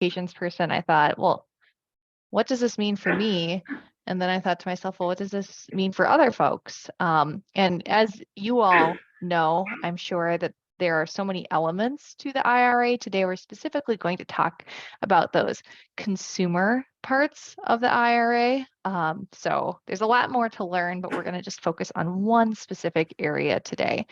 telecommunications person, I thought, well, what does this mean for me? And then I thought to myself, well, what does this mean for other folks? And as you all know, I'm sure that there are so many elements to the IRA. Today, we're specifically going to talk about those consumer parts of the IRA. So there's a lot more to learn, but we're going to just focus on one specific area today.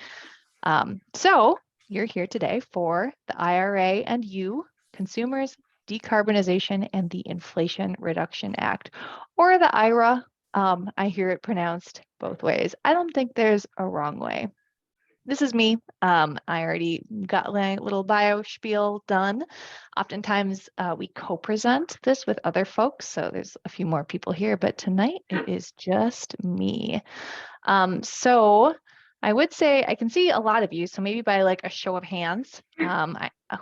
So you're here today for the IRA and you, consumers, decarbonization, and the Inflation Reduction Act, or the IRA. I hear it pronounced both ways. I don't think there's a wrong way. This is me. I already got my little bio spiel done. Oftentimes we co-present this with other folks, so there's a few more people here, but tonight it is just me. So I would say I can see a lot of you, so maybe by like a show of hands,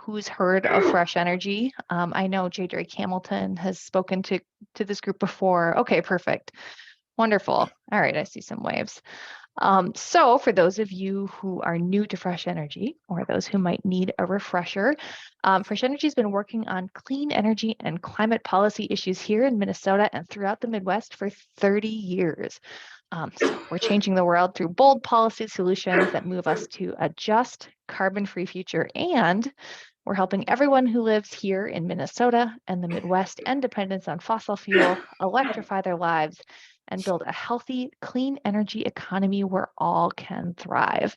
who's heard of Fresh Energy? I know J. Drake Hamilton has spoken to this group before. Okay, perfect. Wonderful. All right, I see some waves. So for those of you who are new to Fresh Energy, or those who might need a refresher, Fresh Energy has been working on clean energy and climate policy issues here in Minnesota and throughout the Midwest for 30 years. So we're changing the world through bold policy solutions that move us to a just, carbon-free future. And we're helping everyone who lives here in Minnesota and the Midwest end dependence on fossil fuel, electrify their lives, and build a healthy, clean energy economy where all can thrive.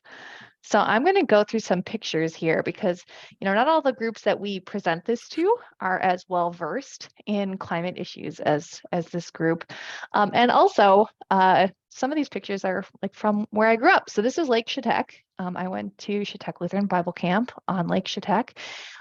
So I'm going to go through some pictures here because, not all the groups that we present this to are as well versed in climate issues as this group. And also, some of these pictures are like from where I grew up. So this is Lake Chetek. I went to Chetek Lutheran Bible Camp on Lake Chetek.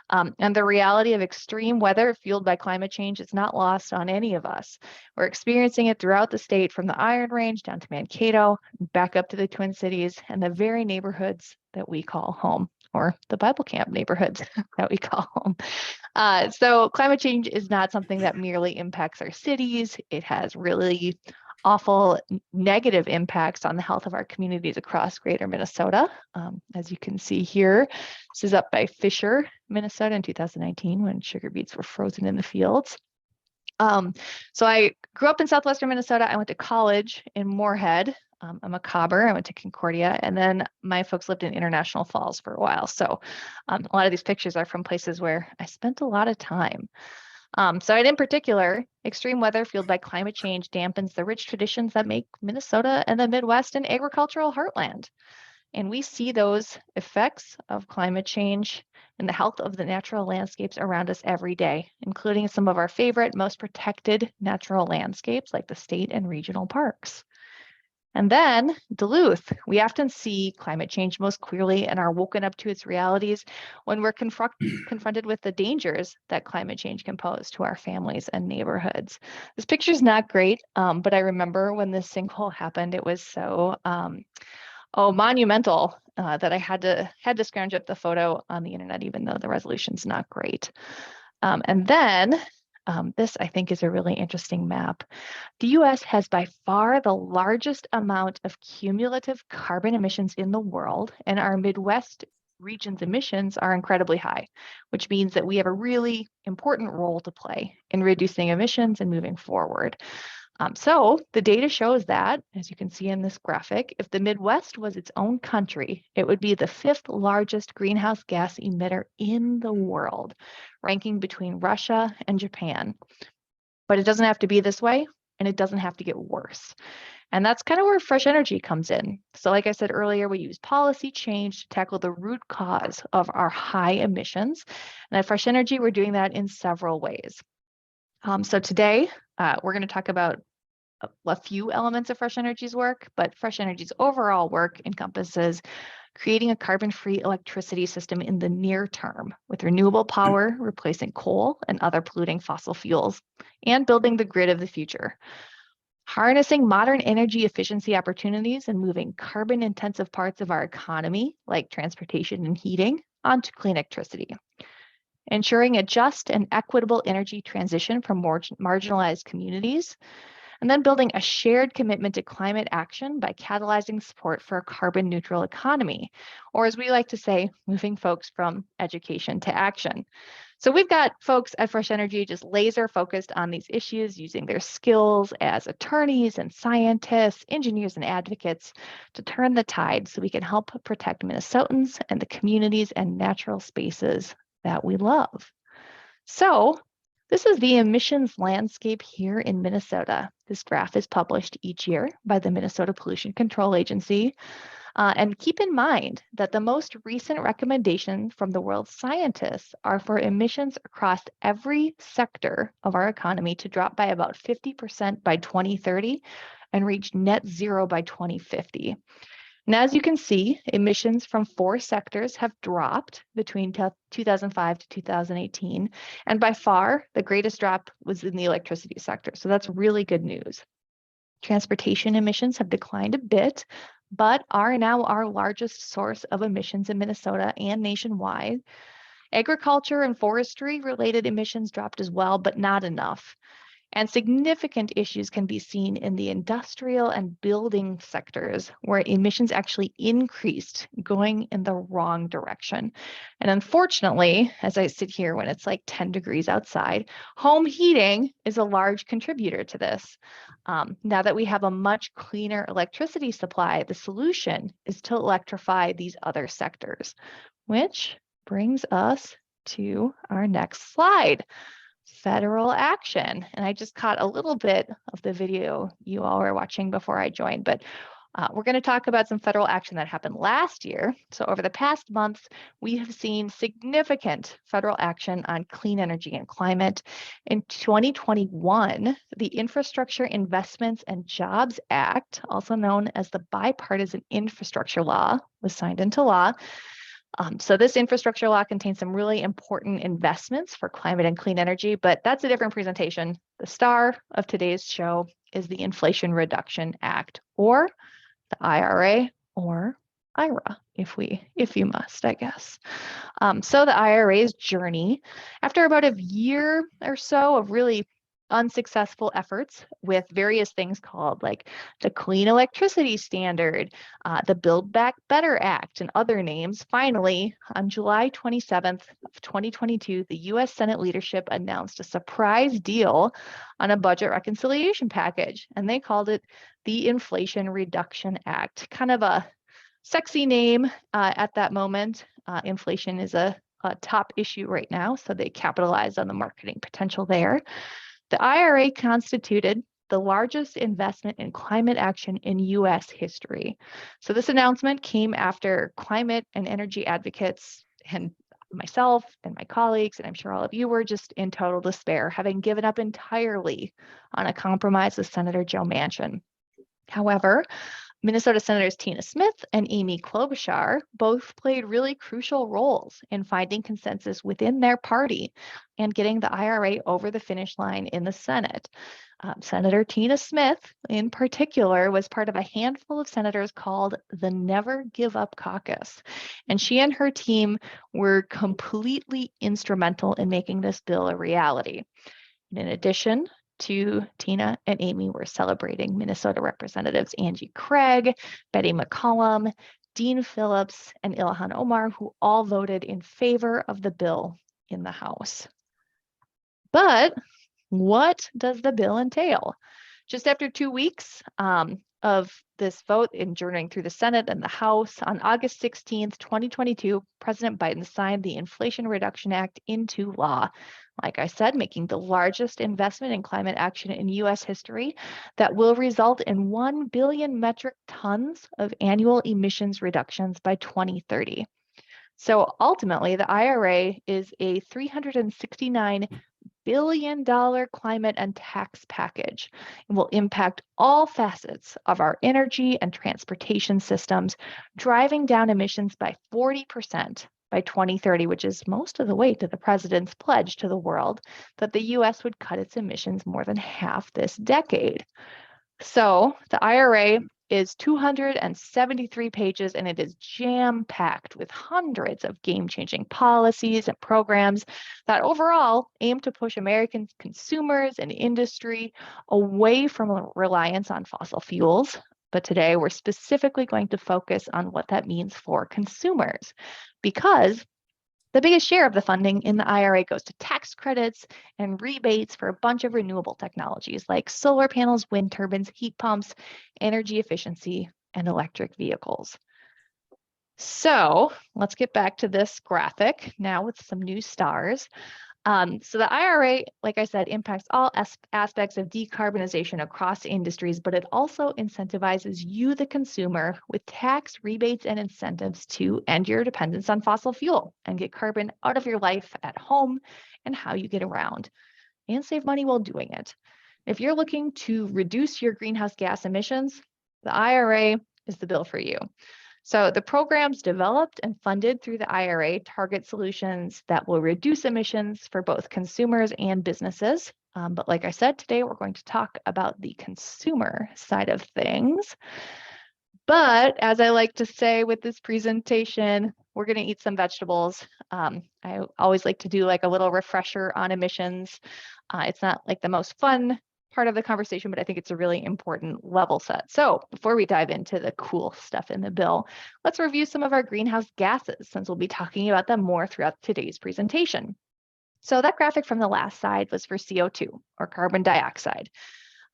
And the reality of extreme weather fueled by climate change is not lost on any of us. We're experiencing it throughout the state, from the Iron Range down to Mankato, back up to the Twin Cities, and the very neighborhoods that we call home, or the Bible camp neighborhoods that we call home. So climate change is not something that merely impacts our cities. It has really awful negative impacts on the health of our communities across greater Minnesota. As you can see here, this is up by Fisher, Minnesota in 2019 when sugar beets were frozen in the fields. So I grew up in southwestern Minnesota. I went to college in Moorhead. I'm a Cobber. I went to Concordia, and then my folks lived in International Falls for a while. So a lot of these pictures are from places where I spent a lot of time. So in particular, extreme weather fueled by climate change dampens the rich traditions that make Minnesota and the Midwest an agricultural heartland. And we see those effects of climate change in the health of the natural landscapes around us every day, including some of our favorite, most protected natural landscapes like the state and regional parks. And then Duluth, we often see climate change most clearly and are woken up to its realities when we're confronted with the dangers that climate change can pose to our families and neighborhoods. This picture is not great, but I remember when this sinkhole happened, it was so monumental that I had to scrounge up the photo on the internet, even though the resolution's not great. And then this, I think, is a really interesting map. The US has by far the largest amount of cumulative carbon emissions in the world, and our Midwest region's emissions are incredibly high, which means that we have a really important role to play in reducing emissions and moving forward. So the data shows that, as you can see in this graphic, if the Midwest was its own country, it would be the 5th largest greenhouse gas emitter in the world, ranking between Russia and Japan. But it doesn't have to be this way, and it doesn't have to get worse. And that's kind of where Fresh Energy comes in. So like I said earlier, we use policy change to tackle the root cause of our high emissions. And at Fresh Energy, we're doing that in several ways. So today, we're going to talk about a few elements of Fresh Energy's work, but Fresh Energy's overall work encompasses creating a carbon-free electricity system in the near term with renewable power replacing coal and other polluting fossil fuels, and building the grid of the future. Harnessing modern energy efficiency opportunities and moving carbon-intensive parts of our economy, like transportation and heating, onto clean electricity. Ensuring a just and equitable energy transition for marginalized communities, and then building a shared commitment to climate action by catalyzing support for a carbon neutral economy, or as we like to say, moving folks from education to action. So we've got folks at Fresh Energy just laser focused on these issues using their skills as attorneys and scientists, engineers and advocates to turn the tide so we can help protect Minnesotans and the communities and natural spaces that we love. So this is the emissions landscape here in Minnesota. This graph is published each year by the Minnesota Pollution Control Agency. And keep in mind that the most recent recommendation from the world's scientists are for emissions across every sector of our economy to drop by about 50% by 2030 and reach net zero by 2050. And as you can see, emissions from 4 sectors have dropped between 2005 to 2018. And by far, the greatest drop was in the electricity sector. So that's really good news. Transportation emissions have declined a bit, but are now our largest source of emissions in Minnesota and nationwide. Agriculture and forestry related emissions dropped as well, but not enough. And significant issues can be seen in the industrial and building sectors where emissions actually increased, going in the wrong direction. And unfortunately, as I sit here when it's like 10 degrees outside, home heating is a large contributor to this. Now that we have a much cleaner electricity supply, the solution is to electrify these other sectors, which brings us to our next slide. Federal action. And I just caught a little bit of the video you all were watching before I joined, but we're going to talk about some federal action that happened last year. So over the past months, we have seen significant federal action on clean energy and climate. In 2021, the Infrastructure Investments and Jobs Act, also known as the Bipartisan Infrastructure Law, was signed into law. So this infrastructure law contains some really important investments for climate and clean energy, but that's a different presentation. The star of today's show is the Inflation Reduction Act, or the IRA, or IRA, if you must, I guess. So the IRA's journey, after about a year or so of really unsuccessful efforts with various things called like the Clean Electricity Standard, the Build Back Better Act, and other names, finally, on July 27th of 2022, the U.S. Senate leadership announced a surprise deal on a budget reconciliation package, and they called it the Inflation Reduction Act. Kind of a sexy name at that moment. Inflation is a top issue right now, so they capitalized on the marketing potential there. The IRA constituted the largest investment in climate action in U.S. history. So this announcement came after climate and energy advocates and myself and my colleagues, and I'm sure all of you were just in total despair, having given up entirely on a compromise with Senator Joe Manchin. However, Minnesota Senators Tina Smith and Amy Klobuchar both played really crucial roles in finding consensus within their party and getting the IRA over the finish line in the Senate. Senator Tina Smith, in particular, was part of a handful of senators called the Never Give Up Caucus. And she and her team were completely instrumental in making this bill a reality. And in addition to Tina and Amy, we're celebrating Minnesota Representatives Angie Craig, Betty McCollum, Dean Phillips, and Ilhan Omar, who all voted in favor of the bill in the House. But what does the bill entail? Just after 2 weeks of this vote adjourning through the Senate and the House, on August 16th, 2022, President Biden signed the Inflation Reduction Act into law. Like I said, making the largest investment in climate action in U.S. history that will result in 1 billion metric tons of annual emissions reductions by 2030. So ultimately, the IRA is a $369 billion climate and tax package and will impact all facets of our energy and transportation systems, driving down emissions by 40% by 2030, which is most of the way to the president's pledge to the world that the U.S. would cut its emissions more than half this decade. So the IRA is 273 pages, and it is jam-packed with hundreds of game-changing policies and programs that overall aim to push American consumers and industry away from reliance on fossil fuels. But today we're specifically going to focus on what that means for consumers, because The biggest share of the funding in the IRA goes to tax credits and rebates for a bunch of renewable technologies like solar panels, wind turbines, heat pumps, energy efficiency, and electric vehicles. So let's get back to this graphic now with some new stars. So the IRA, like I said, impacts all aspects of decarbonization across industries, but it also incentivizes you, the consumer, with tax rebates and incentives to end your dependence on fossil fuel and get carbon out of your life at home and how you get around, and save money while doing it. If you're looking to reduce your greenhouse gas emissions, the IRA is the bill for you. So the programs developed and funded through the IRA target solutions that will reduce emissions for both consumers and businesses. But like I said, today we're going to talk about the consumer side of things. But as I like to say with this presentation, we're going to eat some vegetables. I always like to do like a little refresher on emissions. It's not like the most fun part of the conversation, but I think it's a really important level set. So before we dive into the cool stuff in the bill, let's review some of our greenhouse gases, since we'll be talking about them more throughout today's presentation. So that graphic from the last slide was for CO2, or carbon dioxide.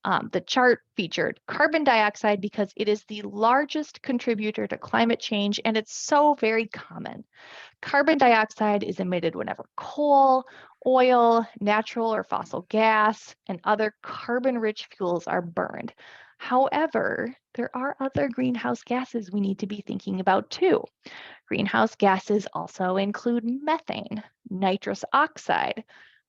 The chart featured carbon dioxide because it is the largest contributor to climate change, and it's so very common. Carbon dioxide is emitted whenever coal, oil, natural or fossil gas, and other carbon-rich fuels are burned. However, there are other greenhouse gases we need to be thinking about too. Greenhouse gases also include methane, nitrous oxide,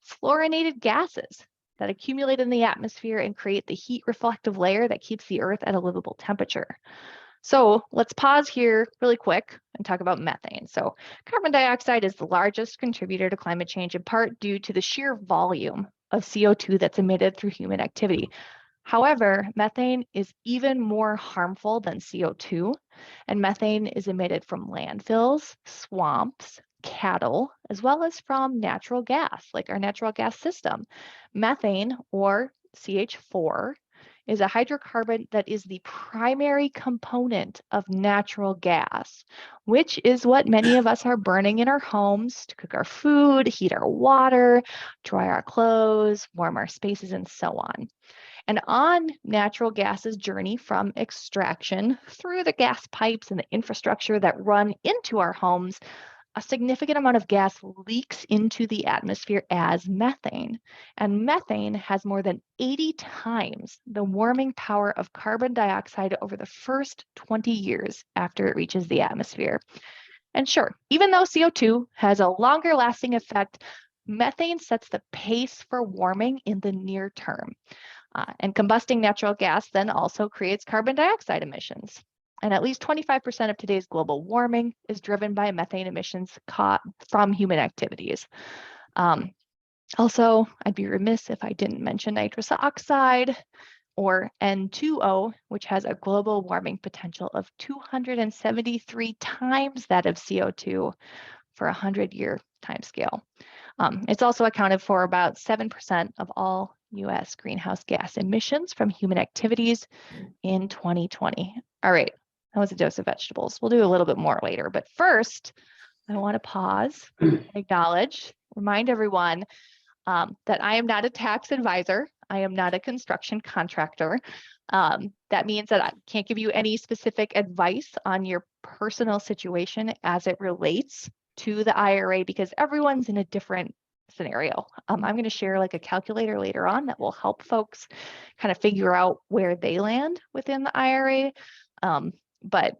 fluorinated gases that accumulate in the atmosphere and create the heat reflective layer that keeps the Earth at a livable temperature. So let's pause here really quick and talk about methane. So carbon dioxide is the largest contributor to climate change, in part due to the sheer volume of CO2 that's emitted through human activity. However, methane is even more harmful than CO2, and methane is emitted from landfills, swamps, cattle, as well as from natural gas, like our natural gas system. Methane, or CH4, is a hydrocarbon that is the primary component of natural gas, which is what many of us are burning in our homes to cook our food, heat our water, dry our clothes, warm our spaces, and so on. And on natural gas's journey from extraction through the gas pipes and the infrastructure that run into our homes, a significant amount of gas leaks into the atmosphere as methane. And methane has more than 80 times the warming power of carbon dioxide over the first 20 years after it reaches the atmosphere. And sure, even though CO2 has a longer lasting effect, methane sets the pace for warming in the near term. And combusting natural gas then also creates carbon dioxide emissions. And at least 25% of today's global warming is driven by methane emissions from human activities. Also, I'd be remiss if I didn't mention nitrous oxide, or N2O, which has a global warming potential of 273 times that of CO2 for a 100-year timescale. It's also accounted for about 7% of all US greenhouse gas emissions from human activities in 2020. All right, that was a dose of vegetables. We'll do a little bit more later, but first, I want to pause and acknowledge, remind everyone that I am not a tax advisor. I am not a construction contractor. That means that I can't give you any specific advice on your personal situation as it relates to the IRA, because everyone's in a different scenario. I'm going to share like a calculator later on that will help folks kind of figure out where they land within the IRA. But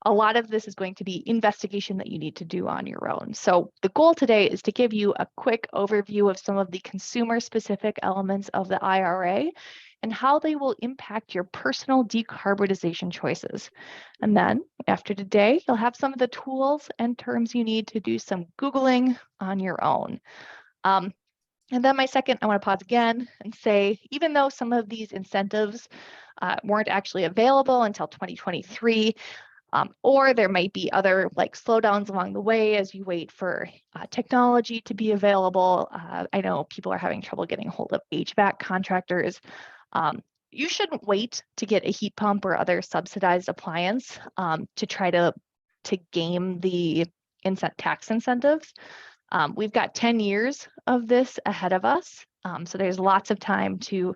a lot of this is going to be investigation that you need to do on your own. So the goal today is to give you a quick overview of some of the consumer specific elements of the IRA and how they will impact your personal decarbonization choices. And then after today, you'll have some of the tools and terms you need to do some Googling on your own. And then my second, I want to pause again and say, even though some of these incentives weren't actually available until 2023, or there might be other like slowdowns along the way as you wait for technology to be available. I know people are having trouble getting a hold of HVAC contractors. You shouldn't wait to get a heat pump or other subsidized appliance to try to game the tax incentives. We've got 10 years of this ahead of us. So there's lots of time to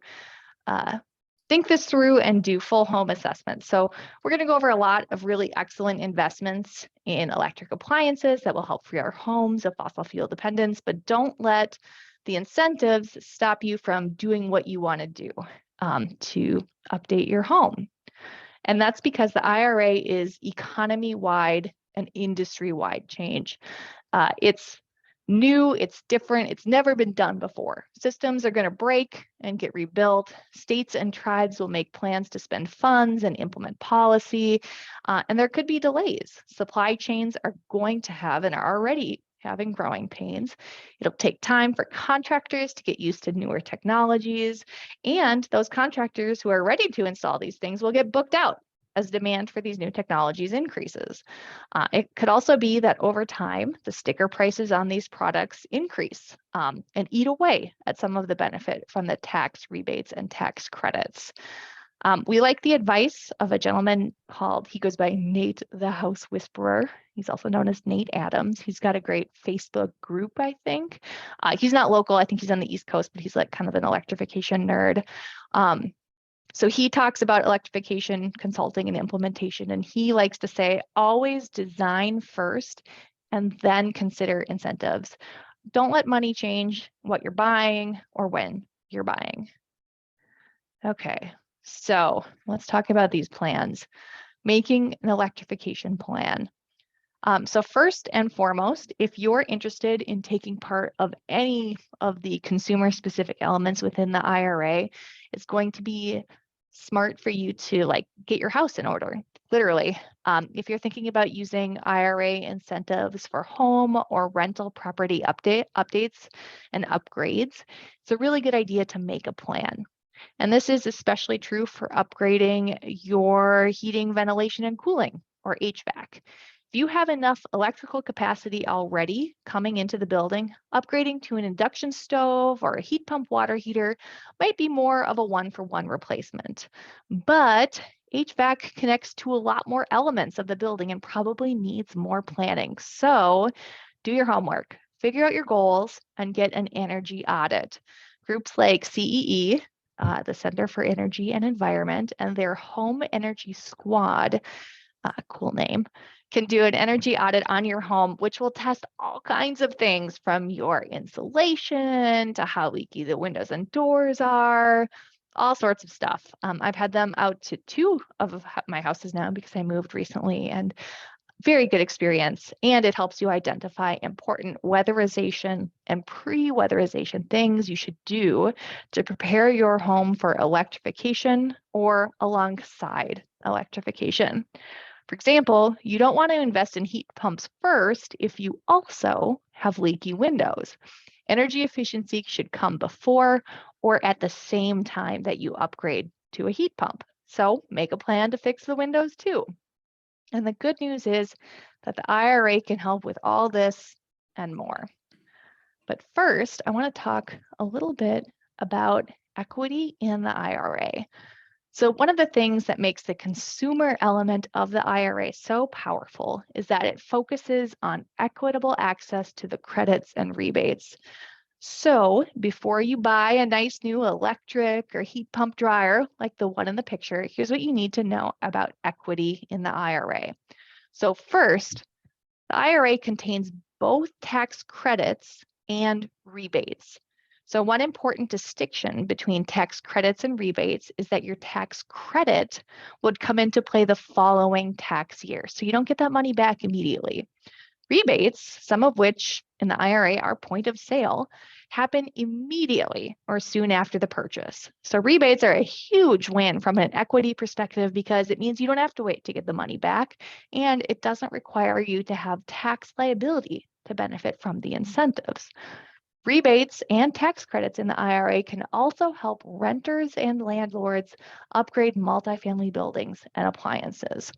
think this through and do full home assessments. So we're going to go over a lot of really excellent investments in electric appliances that will help free our homes of fossil fuel dependence, but don't let the incentives stop you from doing what you want to do to update your home. And that's because the IRA is economy-wide and industry-wide change. It's new, it's different, it's never been done before. Systems are going to break and get rebuilt. States and tribes will make plans to spend funds and implement policy, and there could be delays. Supply chains are going to have and are already having growing pains. It'll take time for contractors to get used to newer technologies, and those contractors who are ready to install these things will get booked out as demand for these new technologies increases. It could also be that over time, the sticker prices on these products increase and eat away at some of the benefit from the tax rebates and tax credits. We like the advice of a gentleman he goes by Nate the House Whisperer. He's also known as Nate Adams. He's got a great Facebook group, I think. He's not local. I think he's on the East Coast, but he's like kind of an electrification nerd. So he talks about electrification, consulting, and implementation, and he likes to say, always design first and then consider incentives. Don't let money change what you're buying or when you're buying. Okay, so let's talk about these plans. Making an electrification plan. So first and foremost, if you're interested in taking part of any of the consumer-specific elements within the IRA, it's going to be smart for you to get your house in order, literally. If you're thinking about using IRA incentives for home or rental property updates and upgrades, it's a really good idea to make a plan. And this is especially true for upgrading your heating, ventilation, and cooling, or HVAC. If you have enough electrical capacity already coming into the building, upgrading to an induction stove or a heat pump water heater might be more of a one-for-one replacement. But HVAC connects to a lot more elements of the building and probably needs more planning. So do your homework, figure out your goals, and get an energy audit. Groups like CEE, the Center for Energy and Environment, and their Home Energy Squad, cool name, can do an energy audit on your home, which will test all kinds of things from your insulation to how leaky the windows and doors are, all sorts of stuff. I've had them out to 2 of my houses now because I moved recently, and very good experience. And it helps you identify important weatherization and pre-weatherization things you should do to prepare your home for electrification or alongside electrification. For example, you don't want to invest in heat pumps first if you also have leaky windows. Energy efficiency should come before or at the same time that you upgrade to a heat pump. So make a plan to fix the windows too. And the good news is that the IRA can help with all this and more. But first, I want to talk a little bit about equity in the IRA. So one of the things that makes the consumer element of the IRA so powerful is that it focuses on equitable access to the credits and rebates. So before you buy a nice new electric or heat pump dryer like the one in the picture, here's what you need to know about equity in the IRA. So first, the IRA contains both tax credits and rebates. So one important distinction between tax credits and rebates is that your tax credit would come into play the following tax year. So you don't get that money back immediately. Rebates, some of which in the IRA are point of sale, happen immediately or soon after the purchase. So rebates are a huge win from an equity perspective because it means you don't have to wait to get the money back, and it doesn't require you to have tax liability to benefit from the incentives. Rebates and tax credits in the IRA can also help renters and landlords upgrade multifamily buildings and appliances.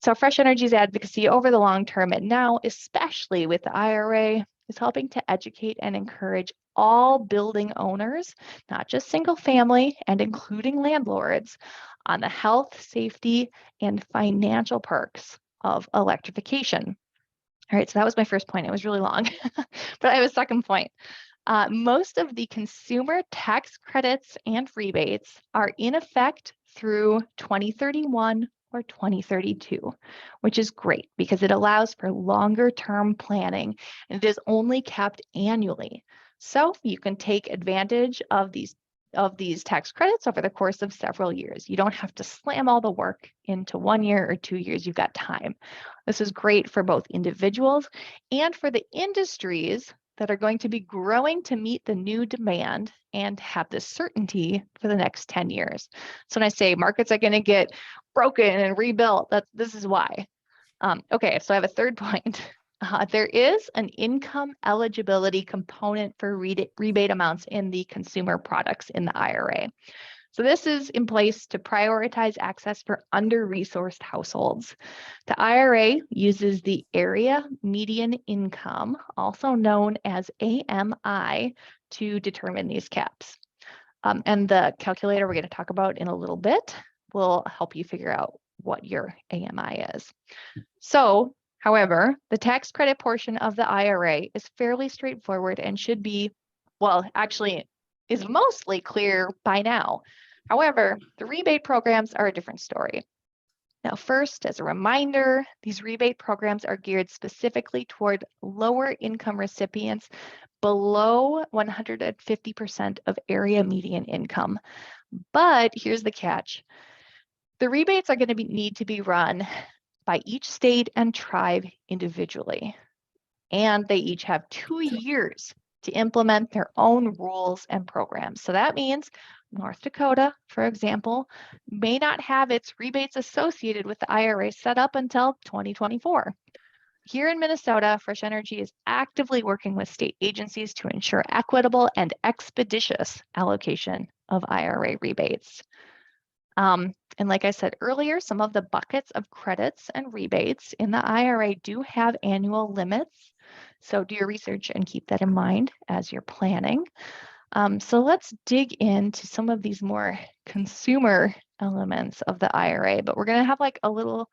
So Fresh Energy's advocacy over the long term and now, especially with the IRA, is helping to educate and encourage all building owners, not just single family and including landlords, on the health, safety, and financial perks of electrification. All right, so that was my first point. It was really long, but I have a second point. Most of the consumer tax credits and rebates are in effect through 2031 or 2032, which is great because it allows for longer term planning and it is only capped annually. So you can take advantage of these tax credits over the course of several years. You don't have to slam all the work into 1 year or 2 years. You've got time. This is great for both individuals and for the industries that are going to be growing to meet the new demand and have this certainty for the next 10 years. So when I say markets are going to get broken and rebuilt, this is why. Okay, so I have a third point. There is an income eligibility component for rebate amounts in the consumer products in the IRA. So this is in place to prioritize access for under-resourced households. The IRA uses the area median income, also known as AMI, to determine these caps. And the calculator we're going to talk about in a little bit will help you figure out what your AMI is. So, however, the tax credit portion of the IRA is fairly straightforward and should be, well, actually is mostly clear by now. However, the rebate programs are a different story. Now, first, as a reminder, these rebate programs are geared specifically toward lower income recipients below 150% of area median income. But here's the catch. The rebates are going to need to be run by each state and tribe individually. And they each have 2 years to implement their own rules and programs. So that means North Dakota, for example, may not have its rebates associated with the IRA set up until 2024. Here in Minnesota, Fresh Energy is actively working with state agencies to ensure equitable and expeditious allocation of IRA rebates. And like I said earlier, some of the buckets of credits and rebates in the IRA do have annual limits. So do your research and keep that in mind as you're planning. So let's dig into some of these more consumer elements of the IRA, but we're going to have like a little,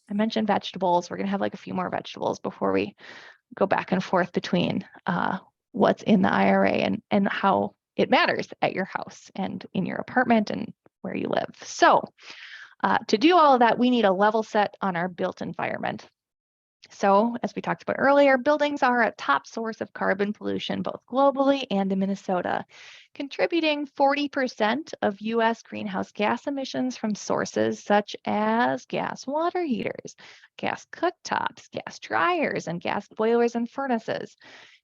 I mentioned vegetables. We're going to have like a few more vegetables before we go back and forth between what's in the IRA and how it matters at your house and in your apartment and where you live. So to do all of that, we need a level set on our built environment. So as we talked about earlier, buildings are a top source of carbon pollution, both globally and in Minnesota, contributing 40% of US greenhouse gas emissions from sources such as gas water heaters, gas cooktops, gas dryers, and gas boilers and furnaces.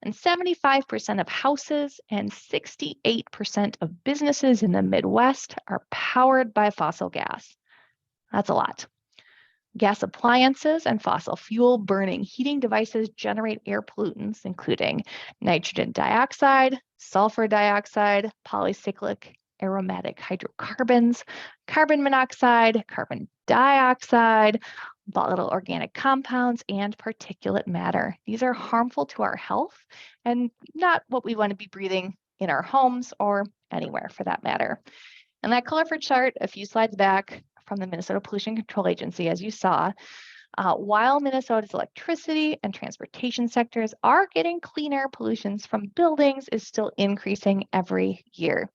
And 75% of houses and 68% of businesses in the Midwest are powered by fossil gas. That's a lot. Gas appliances and fossil fuel burning heating devices generate air pollutants, including nitrogen dioxide, sulfur dioxide, polycyclic aromatic hydrocarbons, carbon monoxide, carbon dioxide, volatile organic compounds, and particulate matter. These are harmful to our health and not what we want to be breathing in our homes or anywhere for that matter. And that colorful chart a few slides back from the Minnesota Pollution Control Agency, as you saw, while Minnesota's electricity and transportation sectors are getting cleaner, pollutions from buildings is still increasing every year.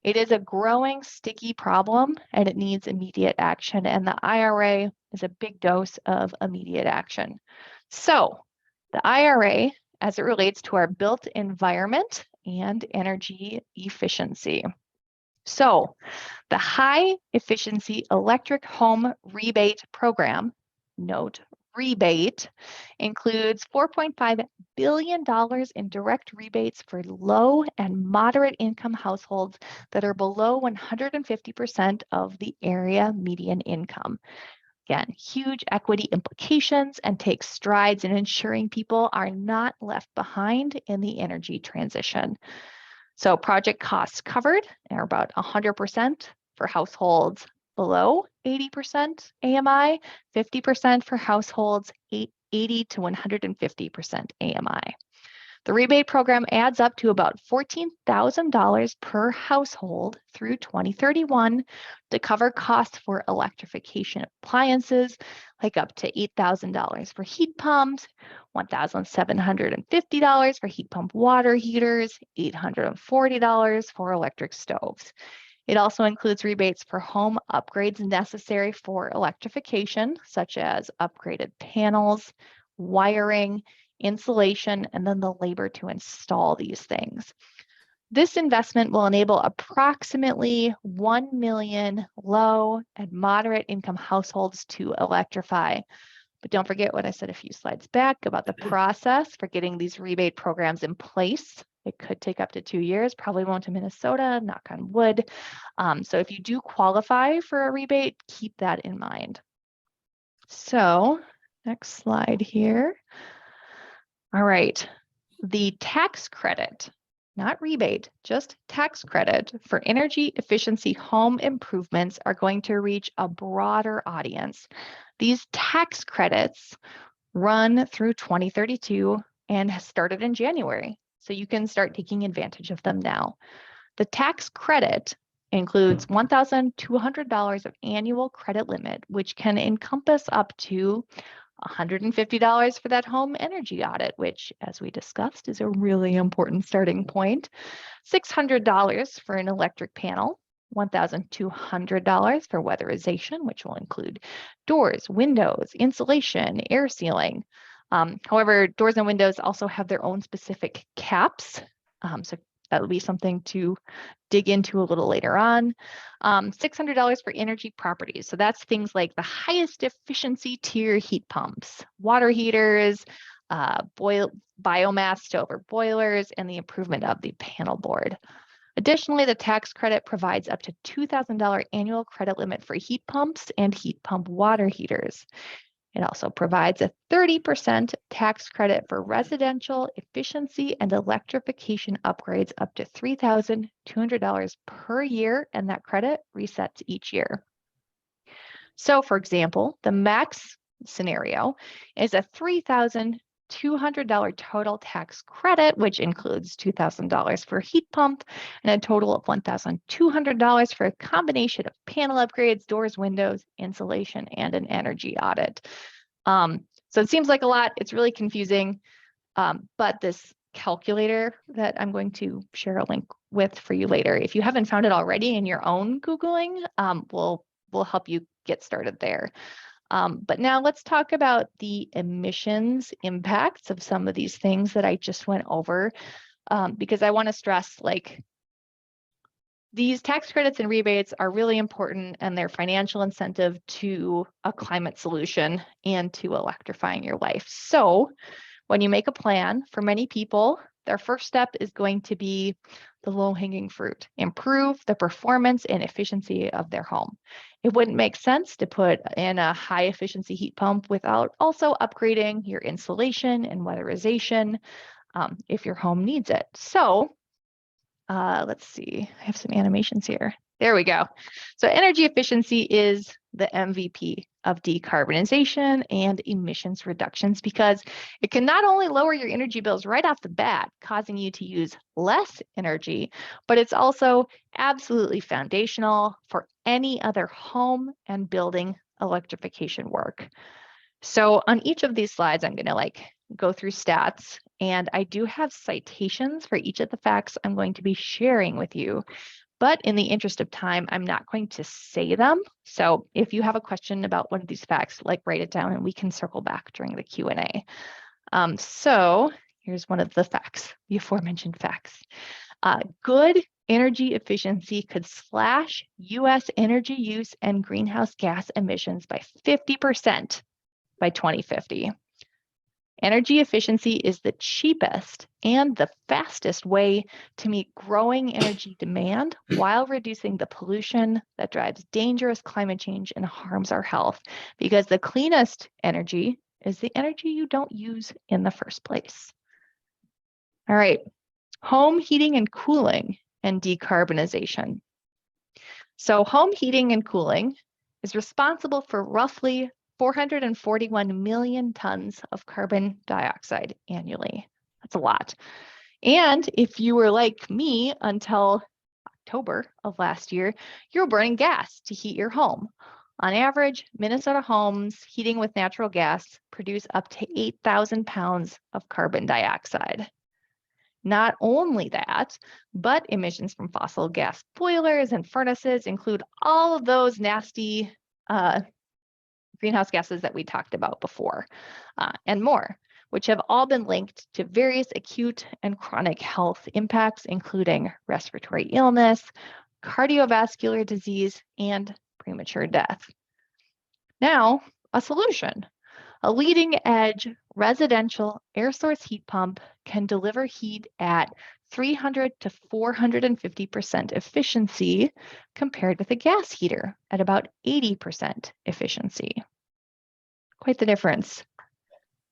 It is a growing, sticky problem, and it needs immediate action, and the IRA is a big dose of immediate action. So the IRA, as it relates to our built environment and energy efficiency. So the High Efficiency Electric Home Rebate Program, note rebate, includes $4.5 billion in direct rebates for low and moderate income households that are below 150% of the area median income. Again, huge equity implications and takes strides in ensuring people are not left behind in the energy transition. So project costs covered are about 100% for households below 80% AMI, 50% for households 80 to 150% AMI. The rebate program adds up to about $14,000 per household through 2031 to cover costs for electrification appliances, like up to $8,000 for heat pumps, $1,750 for heat pump water heaters, $840 for electric stoves. It also includes rebates for home upgrades necessary for electrification, such as upgraded panels, wiring, insulation, and then the labor to install these things. This investment will enable approximately 1 million low and moderate income households to electrify. But don't forget what I said a few slides back about the process for getting these rebate programs in place. It could take up to 2 years, probably won't in Minnesota, knock on wood. So if you do qualify for a rebate, keep that in mind. So next slide here. All right, the tax credit, not rebate, just tax credit for energy efficiency home improvements are going to reach a broader audience. These tax credits run through 2032 and has started in January, so you can start taking advantage of them now. The tax credit includes $1,200 of annual credit limit, which can encompass up to $150 for that home energy audit, which, as we discussed, is a really important starting point. $600 for an electric panel, $1,200 for weatherization, which will include doors, windows, insulation, air sealing. However, doors and windows also have their own specific caps. So that will be something to dig into a little later on. $600 for energy properties. So that's things like the highest efficiency tier heat pumps, water heaters, biomass stove or boilers, and the improvement of the panel board. Additionally, the tax credit provides up to $2,000 annual credit limit for heat pumps and heat pump water heaters. It also provides a 30% tax credit for residential efficiency and electrification upgrades up to $3,200 per year, and that credit resets each year. So, for example, the max scenario is a $3,200 total tax credit, which includes $2,000 for heat pump and a total of $1,200 for a combination of panel upgrades, doors, windows, insulation, and an energy audit. So it seems like a lot. It's really confusing, but this calculator that I'm going to share a link with for you later, if you haven't found it already in your own Googling, will help you get started there. But now let's talk about the emissions impacts of some of these things that I just went over, because I want to stress, like, these tax credits and rebates are really important, and they're financial incentive to a climate solution and to electrifying your life. So when you make a plan, for many people, their first step is going to be the low-hanging fruit, improve the performance and efficiency of their home. It wouldn't make sense to put in a high efficiency heat pump without also upgrading your insulation and weatherization if your home needs it. So let's see, I have some animations here. There we go. So energy efficiency is the MVP of decarbonization and emissions reductions, because it can not only lower your energy bills right off the bat, causing you to use less energy, but it's also absolutely foundational for any other home and building electrification work. So on each of these slides, I'm going to go through stats, and I do have citations for each of the facts I'm going to be sharing with you. But in the interest of time, I'm not going to say them. So if you have a question about one of these facts, write it down and we can circle back during the Q&A. So here's one of the facts, the aforementioned facts. Good energy efficiency could slash U.S. energy use and greenhouse gas emissions by 50% by 2050. Energy efficiency is the cheapest and the fastest way to meet growing energy demand while reducing the pollution that drives dangerous climate change and harms our health, because the cleanest energy is the energy you don't use in the first place. All right, home heating and cooling and decarbonization. So home heating and cooling is responsible for roughly 441 million tons of carbon dioxide annually. That's a lot. And if you were like me until October of last year, you were burning gas to heat your home. On average, Minnesota homes heating with natural gas produce up to 8,000 pounds of carbon dioxide. Not only that, but emissions from fossil gas boilers and furnaces include all of those nasty greenhouse gases that we talked about before, and more, which have all been linked to various acute and chronic health impacts, including respiratory illness, cardiovascular disease, and premature death. Now, a solution. A leading edge residential air source heat pump can deliver heat at 300 to 450% efficiency compared with a gas heater at about 80% efficiency. Quite the difference.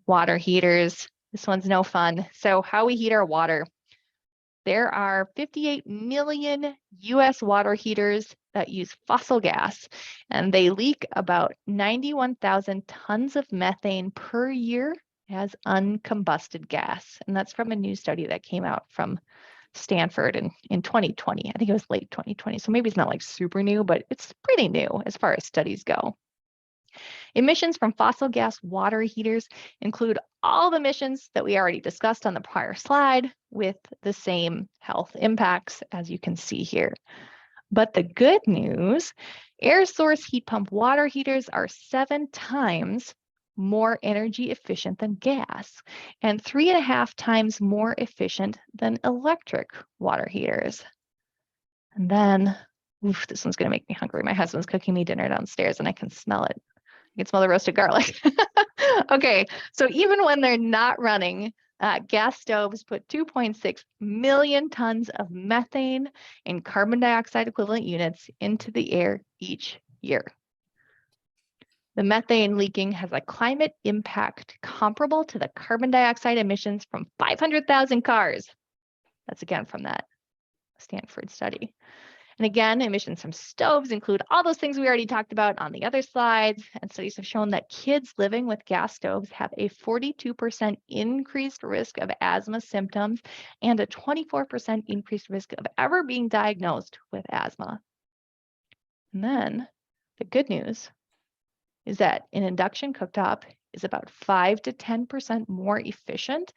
Water heaters, this one's no fun. So how we heat our water. There are 58 million US water heaters that use fossil gas, and they leak about 91,000 tons of methane per year as uncombusted gas. And that's from a new study that came out from Stanford in 2020. I think it was late 2020. So maybe it's not like super new, but it's pretty new as far as studies go. Emissions from fossil gas water heaters include all the emissions that we already discussed on the prior slide with the same health impacts, as you can see here. But the good news, air source heat pump water heaters are 7 times more energy efficient than gas and 3.5 times more efficient than electric water heaters. And then, oof, this one's gonna make me hungry. My husband's cooking me dinner downstairs and I can smell it. You can smell the roasted garlic. Okay, so even when they're not running, gas stoves put 2.6 million tons of methane and carbon dioxide equivalent units into the air each year. The methane leaking has a climate impact comparable to the carbon dioxide emissions from 500,000 cars. That's again from that Stanford study. And again, emissions from stoves include all those things we already talked about on the other slides. And studies have shown that kids living with gas stoves have a 42% increased risk of asthma symptoms and a 24% increased risk of ever being diagnosed with asthma. And then the good news is that an induction cooktop is about 5 to 10% more efficient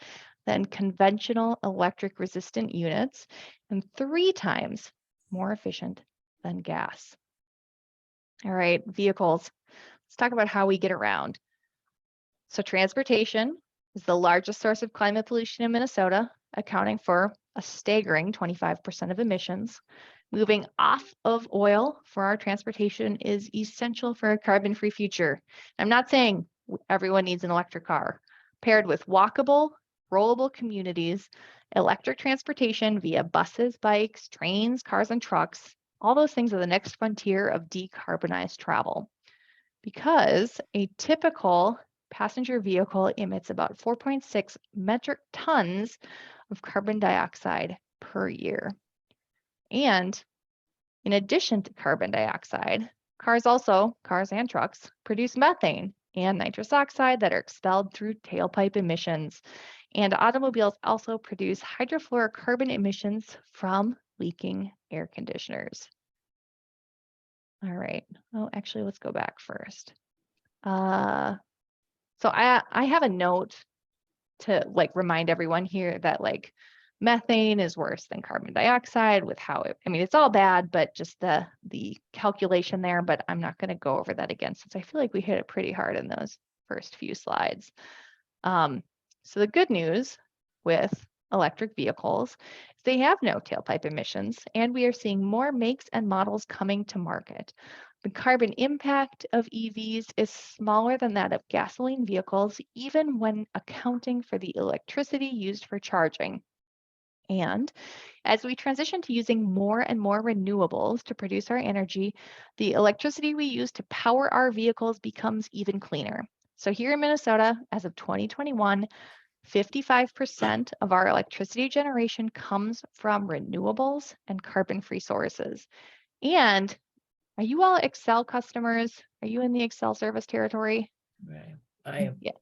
than conventional electric resistant units and 3 times more efficient than gas. All right, vehicles. Let's talk about how we get around. So transportation is the largest source of climate pollution in Minnesota, accounting for a staggering 25% of emissions. Moving off of oil for our transportation is essential for a carbon-free future. I'm not saying everyone needs an electric car. Paired with walkable, rollable communities, electric transportation via buses, bikes, trains, cars, and trucks, all those things are the next frontier of decarbonized travel. Because a typical passenger vehicle emits about 4.6 metric tons of carbon dioxide per year. And in addition to carbon dioxide, cars and trucks, produce methane and nitrous oxide that are expelled through tailpipe emissions. And automobiles also produce hydrofluorocarbon emissions from leaking air conditioners. All right, oh, actually, let's go back first. So I have a note to remind everyone here that methane is worse than carbon dioxide with how it's all bad, but just the calculation there, but I'm not going to go over that again since I feel like we hit it pretty hard in those first few slides. So the good news with electric vehicles is they have no tailpipe emissions, and we are seeing more makes and models coming to market. The carbon impact of EVs is smaller than that of gasoline vehicles, even when accounting for the electricity used for charging. And as we transition to using more and more renewables to produce our energy, the electricity we use to power our vehicles becomes even cleaner. So here in Minnesota, as of 2021, 55% of our electricity generation comes from renewables and carbon-free sources. And are you all Excel customers? Are you in the Excel service territory? Right. I am. Yeah.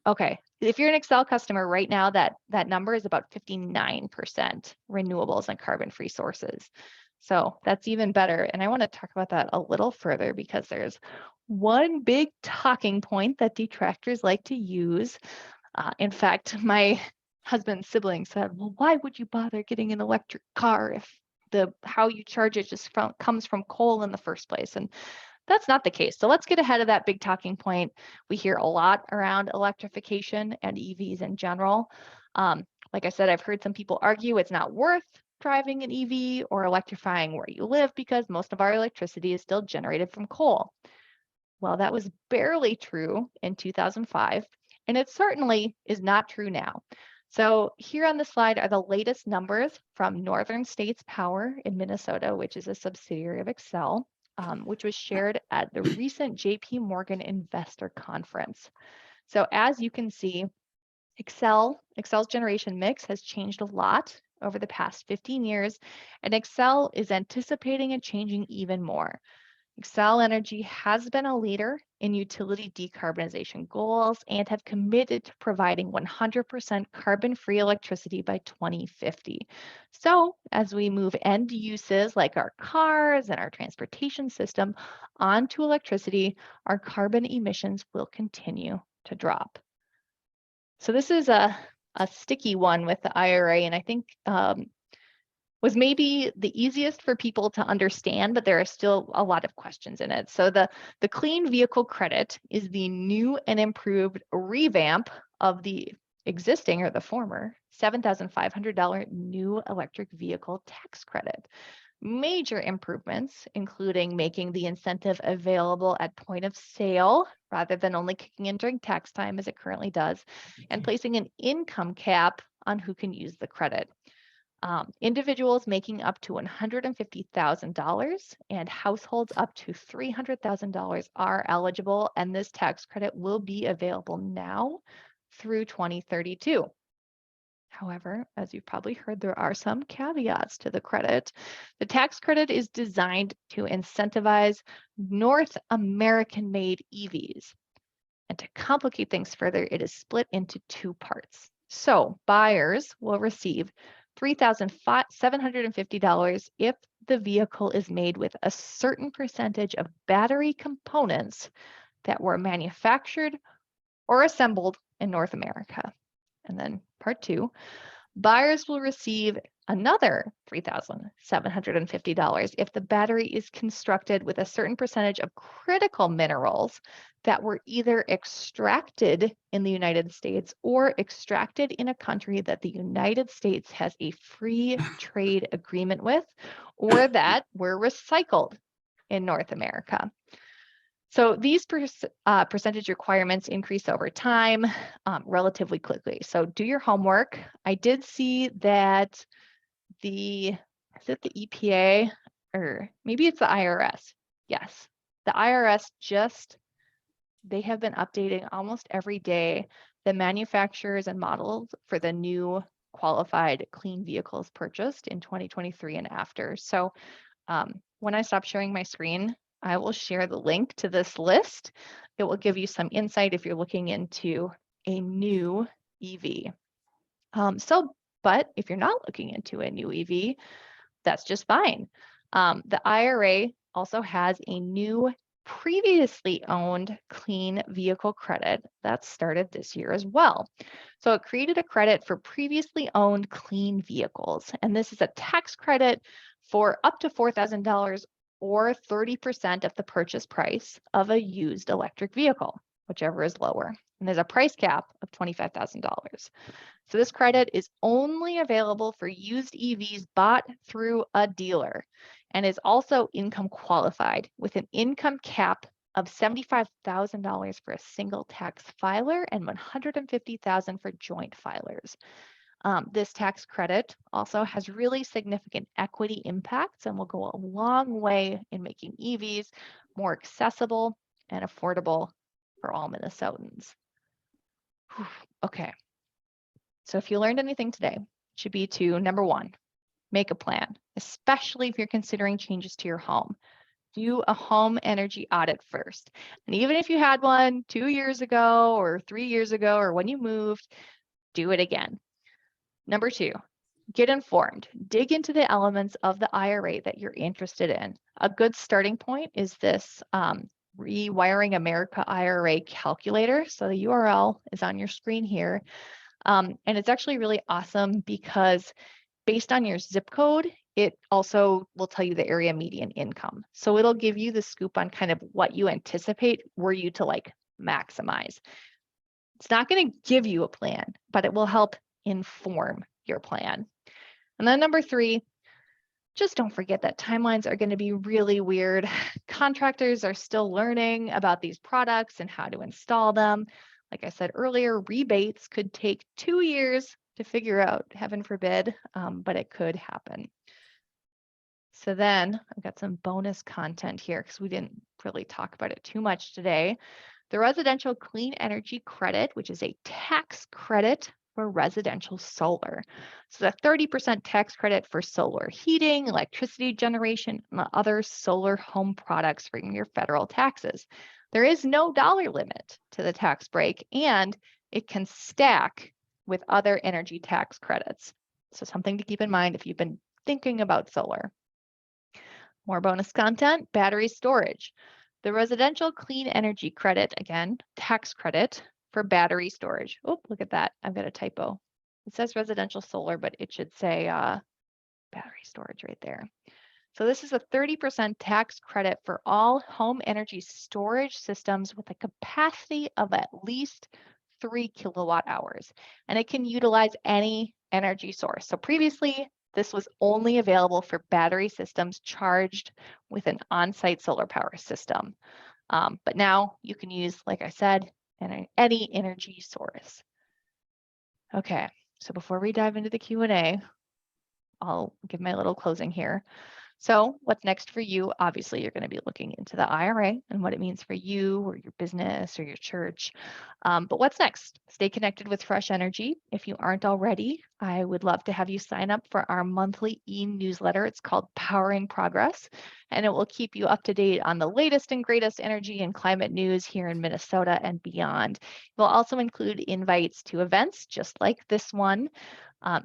Okay, if you're an Excel customer right now, that number is about 59% renewables and carbon-free sources. So that's even better. And I want to talk about that a little further because there's one big talking point that detractors like to use. In fact, my husband's siblings said, well, why would you bother getting an electric car if how you charge it just comes from coal in the first place? And that's not the case. So let's get ahead of that big talking point. We hear a lot around electrification and EVs in general. Like I said, I've heard some people argue it's not worth driving an EV or electrifying where you live because most of our electricity is still generated from coal. Well, that was barely true in 2005, and it certainly is not true now. So here on the slide are the latest numbers from Northern States Power in Minnesota, which is a subsidiary of Excel, which was shared at the recent JP Morgan Investor Conference. So as you can see, Excel's generation mix has changed a lot over the past 15 years, and Excel is anticipating it changing even more. Xcel Energy has been a leader in utility decarbonization goals and have committed to providing 100% carbon-free electricity by 2050. So as we move end uses like our cars and our transportation system onto electricity, our carbon emissions will continue to drop. So this is a sticky one with the IRA, and I think was maybe the easiest for people to understand, but there are still a lot of questions in it. So the Clean Vehicle Credit is the new and improved revamp of the existing or the former $7,500 new electric vehicle tax credit. Major improvements, including making the incentive available at point of sale rather than only kicking in during tax time as it currently does, and placing an income cap on who can use the credit. Individuals making up to $150,000 and households up to $300,000 are eligible, and this tax credit will be available now through 2032. However, as you've probably heard, there are some caveats to the credit. The tax credit is designed to incentivize North American-made EVs. And to complicate things further, it is split into two parts. So buyers will receive $3,750 if the vehicle is made with a certain percentage of battery components that were manufactured or assembled in North America. And then part two, buyers will receive another $3,750 if the battery is constructed with a certain percentage of critical minerals that were either extracted in the United States or extracted in a country that the United States has a free trade agreement with, or that were recycled in North America. So these percentage requirements increase over time relatively quickly. So do your homework. I did see that is it the EPA or maybe it's the IRS? Yes, the IRS they have been updating almost every day the manufacturers and models for the new qualified clean vehicles purchased in 2023 and after. So when I stop sharing my screen, I will share the link to this list. It will give you some insight if you're looking into a new EV. But if you're not looking into a new EV, that's just fine. The IRA also has a new previously owned clean vehicle credit that started this year as well. So it created a credit for previously owned clean vehicles. And this is a tax credit for up to $4,000 or 30% of the purchase price of a used electric vehicle, whichever is lower. And there's a price cap of $25,000. So this credit is only available for used EVs bought through a dealer and is also income qualified with an income cap of $75,000 for a single tax filer and $150,000 for joint filers. This tax credit also has really significant equity impacts and will go a long way in making EVs more accessible and affordable for all Minnesotans. Whew. Okay. So if you learned anything today, it should be to, number one, make a plan, especially if you're considering changes to your home. do a home energy audit first. And even if you had one 2 years ago or 3 years ago or when you moved, do it again. Number 2, get informed. Dig into the elements of the IRA that you're interested in. A good starting point is this Rewiring America IRA calculator. So the URL is on your screen here. And it's actually really awesome because based on your zip code, it also will tell you the area median income. So it'll give you the scoop on kind of what you anticipate were you to like maximize. It's not going to give you a plan, but it will help inform your plan. And then number 3, just don't forget that timelines are going to be really weird. Contractors are still learning about these products and how to install them. Like I said earlier, rebates could take 2 years to figure out, heaven forbid, but it could happen. So then I've got some bonus content here because we didn't really talk about it too much today. The Residential Clean Energy Credit, which is a tax credit for residential solar. So the 30% tax credit for solar heating, electricity generation, and other solar home products from your federal taxes. There is no dollar limit to the tax break, and it can stack with other energy tax credits. So something to keep in mind if you've been thinking about solar. More bonus content, battery storage. The Residential Clean Energy Credit, again, tax credit for battery storage. Oh, look at that. I've got a typo. It says residential solar, but it should say battery storage right there. So this is a 30% tax credit for all home energy storage systems with a capacity of at least 3 kilowatt hours. And it can utilize any energy source. So previously, this was only available for battery systems charged with an on-site solar power system. But now you can use, like I said, any energy source. Okay, so before we dive into the Q&A, I'll give my little closing here. So what's next for you? Obviously, you're going to be looking into the IRA and what it means for you or your business or your church. But what's next? Stay connected with Fresh Energy. If you aren't already, I would love to have you sign up for our monthly e-newsletter. It's called Powering Progress, and it will keep you up to date on the latest and greatest energy and climate news here in Minnesota and beyond. It will also include invites to events just like this one.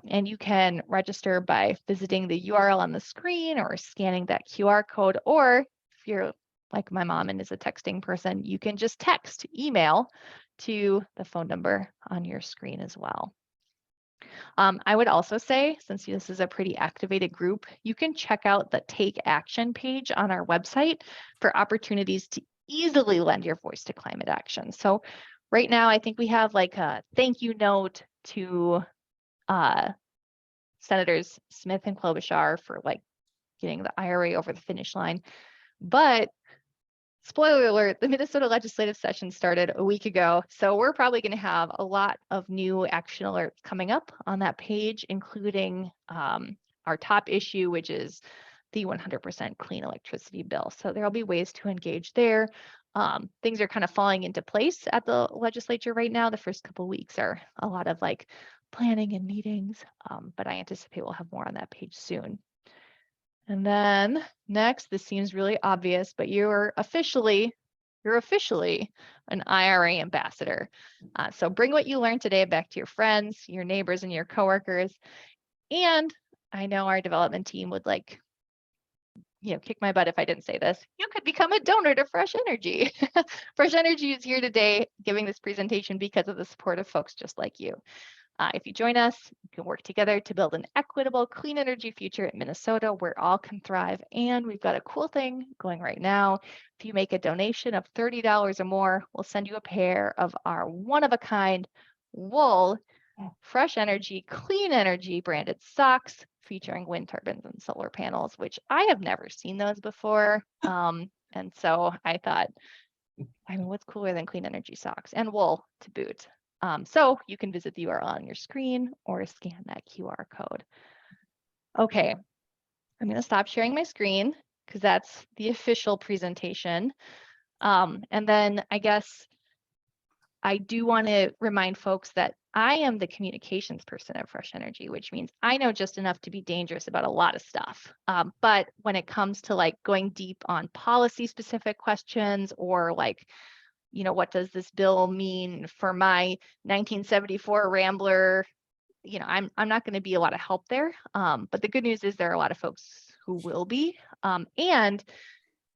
And you can register by visiting the URL on the screen or scanning that QR code, or if you're like my mom and is a texting person, you can just text, email to the phone number on your screen as well. I would also say, since this is a pretty activated group, you can check out the Take Action page on our website for opportunities to easily lend your voice to climate action. So right now, I think we have like a thank you note to Senators Smith and Klobuchar for like getting the IRA over the finish line. But spoiler alert, the Minnesota legislative session started a week ago. So we're probably going to have a lot of new action alerts coming up on that page, including our top issue, which is the 100% clean electricity bill. So there'll be ways to engage there. Things are kind of falling into place at the legislature right now. The first couple of weeks are a lot of like planning and meetings, but I anticipate we'll have more on that page soon. And then next, this seems really obvious, but you're officially an IRA ambassador. So bring what you learned today back to your friends, your neighbors, and your coworkers. And I know our development team would like, kick my butt if I didn't say this. You could become a donor to Fresh Energy. Fresh Energy is here today giving this presentation because of the support of folks just like you. If you join us, you can work together to build an equitable, clean energy future in Minnesota where all can thrive. And we've got a cool thing going right now. If you make a donation of $30 or more, we'll send you a pair of our one-of-a-kind wool, Fresh Energy, Clean Energy branded socks featuring wind turbines and solar panels, which I have never seen those before. And so I thought, what's cooler than clean energy socks and wool to boot? So you can visit the URL on your screen or scan that QR code. Okay, I'm going to stop sharing my screen because that's the official presentation. And then I guess I do want to remind folks that I am the communications person at Fresh Energy, which means I know just enough to be dangerous about a lot of stuff. But when it comes to like going deep on policy specific questions or like, what does this bill mean for my 1974 Rambler? I'm not going to be a lot of help there. But the good news is there are a lot of folks who will be. And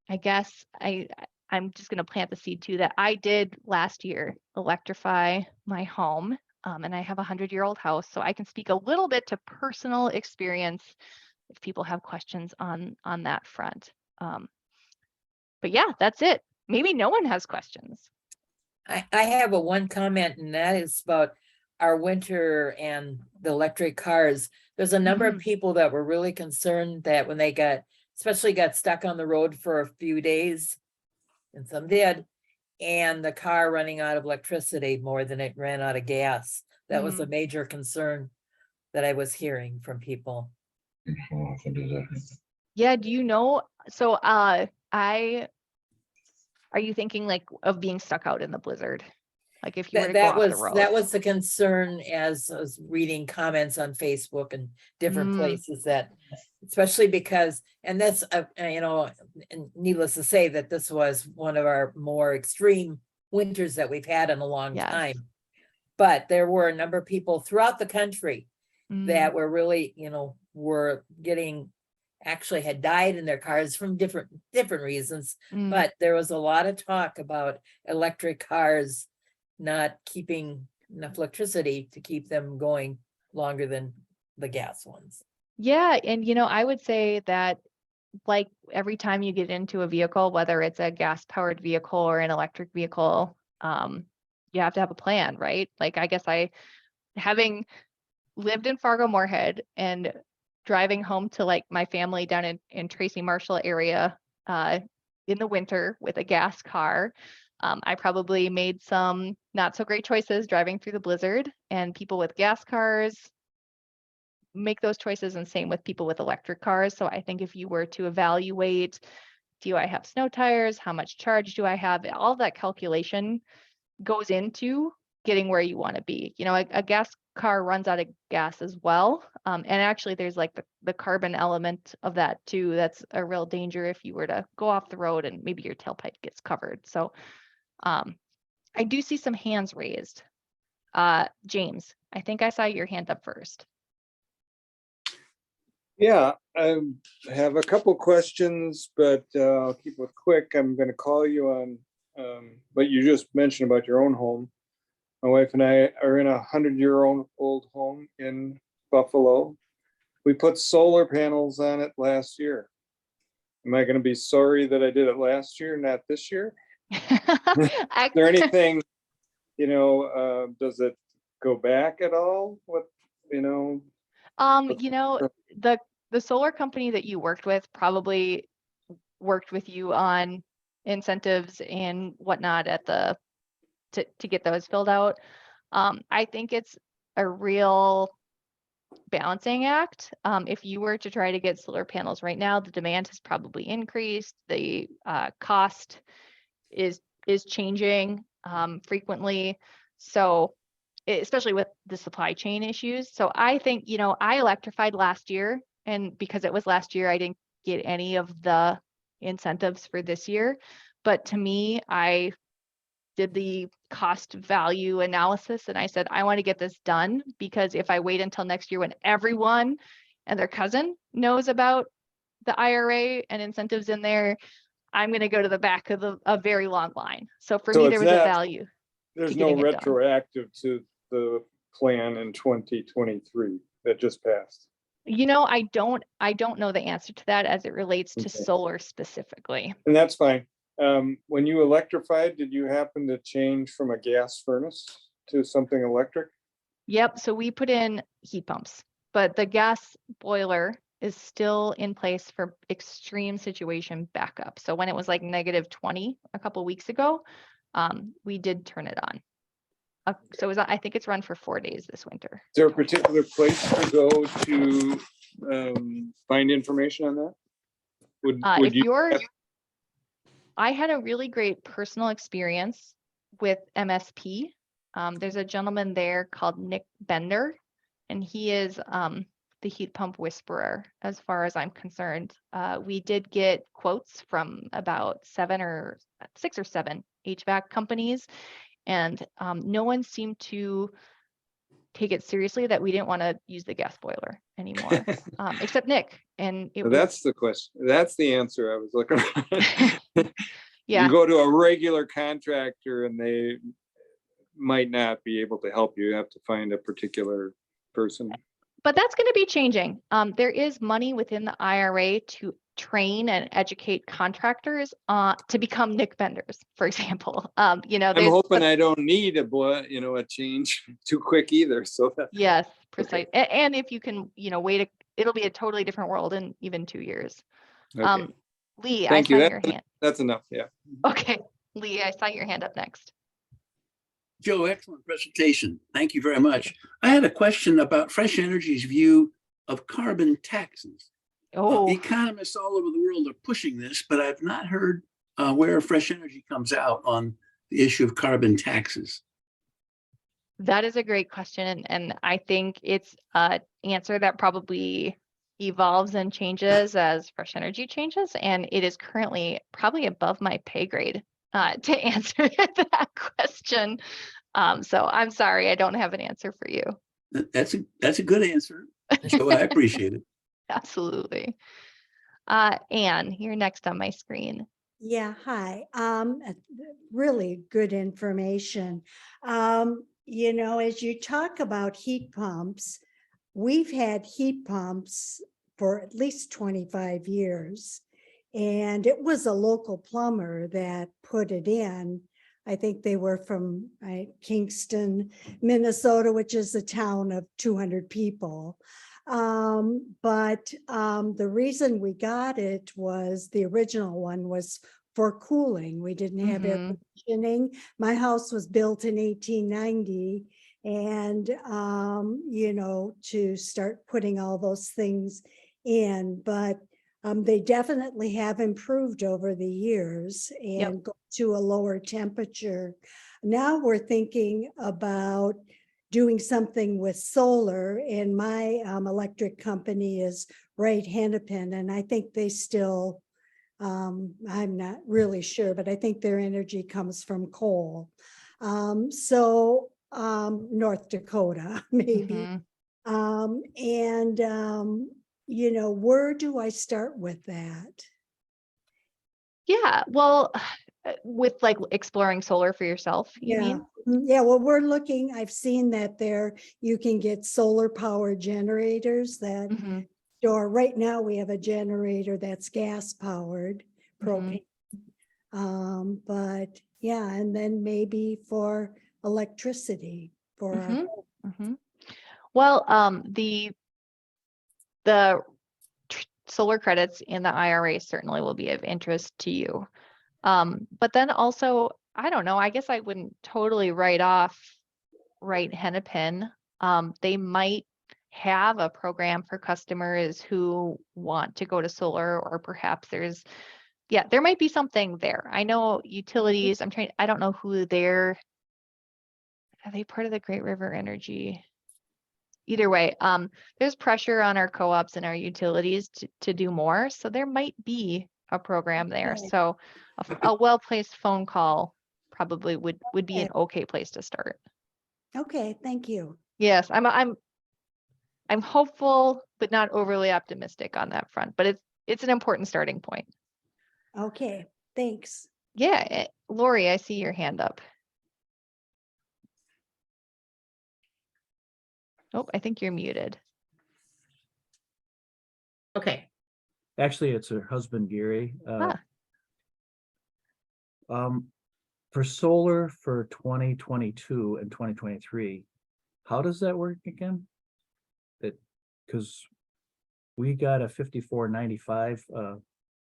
I guess I'm just going to plant the seed too that I did last year electrify my home. And I have a 100-year-old house, so I can speak a little bit to personal experience if people have questions on that front. But yeah, that's it. Maybe no one has questions. I have a one comment, and that is about our winter and the electric cars. There's a number of people that were really concerned that when they got stuck on the road for a few days, and some did, and the car running out of electricity more than it ran out of gas. That was a major concern that I was hearing from people. Yeah, do you know? So are you thinking like of being stuck out in the blizzard? Like if you were to go off the road? That was the concern as I was reading comments on Facebook and different places, that especially because, and that's, and needless to say that this was one of our more extreme winters that we've had in a long time. But there were a number of people throughout the country that were really, were getting, actually had died in their cars from different reasons. But there was a lot of talk about electric cars not keeping enough electricity to keep them going longer than the gas ones. Yeah, and I would say that like every time you get into a vehicle, whether it's a gas powered vehicle or an electric vehicle, you have to have a plan, right? Like I guess having lived in Fargo Moorhead and driving home to like my family down in Tracy Marshall area in the winter with a gas car, I probably made some not so great choices driving through the blizzard, and people with gas cars make those choices, and same with people with electric cars. So I think if you were to evaluate, do I have snow tires? How much charge do I have? All that calculation goes into getting where you want to be. A gas car runs out of gas as well. And actually there's like the carbon element of that too. That's a real danger if you were to go off the road and maybe your tailpipe gets covered. So I do see some hands raised. James, I think I saw your hand up first. Yeah, I have a couple questions, but I'll keep it quick. I'm going to call you on what you just mentioned about your own home. My wife and I are in a 100-year-old home in Buffalo. We put solar panels on it last year. Am I going to be sorry that I did it last year, not this year? Is there anything, does it go back at all? The solar company that you worked with probably worked with you on incentives and whatnot to get those filled out. I think it's a real balancing act. If you were to try to get solar panels right now, the demand has probably increased. The cost is changing frequently. So especially with the supply chain issues. So I think, I electrified last year, and because it was last year, I didn't get any of the incentives for this year. But to me, I did the cost value analysis and I said, I want to get this done, because if I wait until next year when everyone and their cousin knows about the IRA and incentives in there, I'm going to go to the back of a very long line. So for me, there was a value. There's no retroactive to the plan in 2023 that just passed. I don't know the answer to that as it relates to solar specifically. And that's fine. When you electrified, did you happen to change from a gas furnace to something electric? Yep. So we put in heat pumps, but the gas boiler is still in place for extreme situation backup. So when it was like -20 a couple weeks ago, we did turn it on. So I think it's run for 4 days this winter. Is there a particular place to go to find information on that? I had a really great personal experience with MSP There's a gentleman there called Nick Bender, and he is the heat pump whisperer, as far as I'm concerned. We did get quotes from about 6 or 7 HVAC companies, and no one seemed to take it seriously that we didn't want to use the gas boiler anymore, except Nick. And it was, That's the question. That's the answer I was looking for. yeah. You go to a regular contractor and they might not be able to help you. You have to find a particular person. But that's going to be changing. There is money within the IRA to train and educate contractors to become Nick Benders, for example. I'm hoping I don't need a change too quick either. So that, yes, precise. And if you can, wait, it'll be a totally different world in even 2 years. okay. Lee, Thank I you. saw your hand. That's enough. Yeah. Okay, Lee, I saw your hand up next. Joe, excellent presentation. Thank you very much. I had a question about Fresh Energy's view of carbon taxes. Oh, Economists all over the world are pushing this, but I've not heard where Fresh Energy comes out on the issue of carbon taxes. that is a great question. And I think it's an answer that probably evolves and changes as Fresh Energy changes. And it is currently probably above my pay grade to answer that question. So I'm sorry, I don't have an answer for you. That's a good answer, Joe. I appreciate it. Absolutely. Anne, you're next on my screen. Yeah, hi. Really good information. As you talk about heat pumps, we've had heat pumps for at least 25 years. And it was a local plumber that put it in. I think they were from Kingston, Minnesota, which is a town of 200 people. But the reason we got it was the original one was for cooling. We didn't have air conditioning. My house was built in 1890. And, to start putting all those things in, but they definitely have improved over the years and go to a lower temperature. Now we're thinking about doing something with solar, and my electric company is Wright Hennepin, and I think they still, I'm not really sure, but I think their energy comes from coal. North Dakota, maybe. Where do I start with that? Yeah, well, with like exploring solar for yourself, you mean? Yeah, well, we're looking, I've seen that you can get solar power generators that store. Right now we have a generator that's gas powered, propane. But yeah, and then maybe for electricity for our home. Well, the solar credits in the IRA certainly will be of interest to you. But then also, I don't know, I guess I wouldn't totally write off Wright Hennepin. They might have a program for customers who want to go to solar, or perhaps there might be something there. I know utilities, I don't know who are they part of the Great River Energy? Either way, there's pressure on our co-ops and our utilities to do more. So there might be a program there. So a well-placed phone call probably would be an okay place to start. Okay, thank you. Yes, I'm hopeful, but not overly optimistic on that front. But it's an important starting point. Okay, thanks. Yeah, Lori, I see your hand up. Oh, I think you're muted. Okay. Actually, it's her husband, Gary. For solar for 2022 and 2023, how does that work again? Because we got a 5495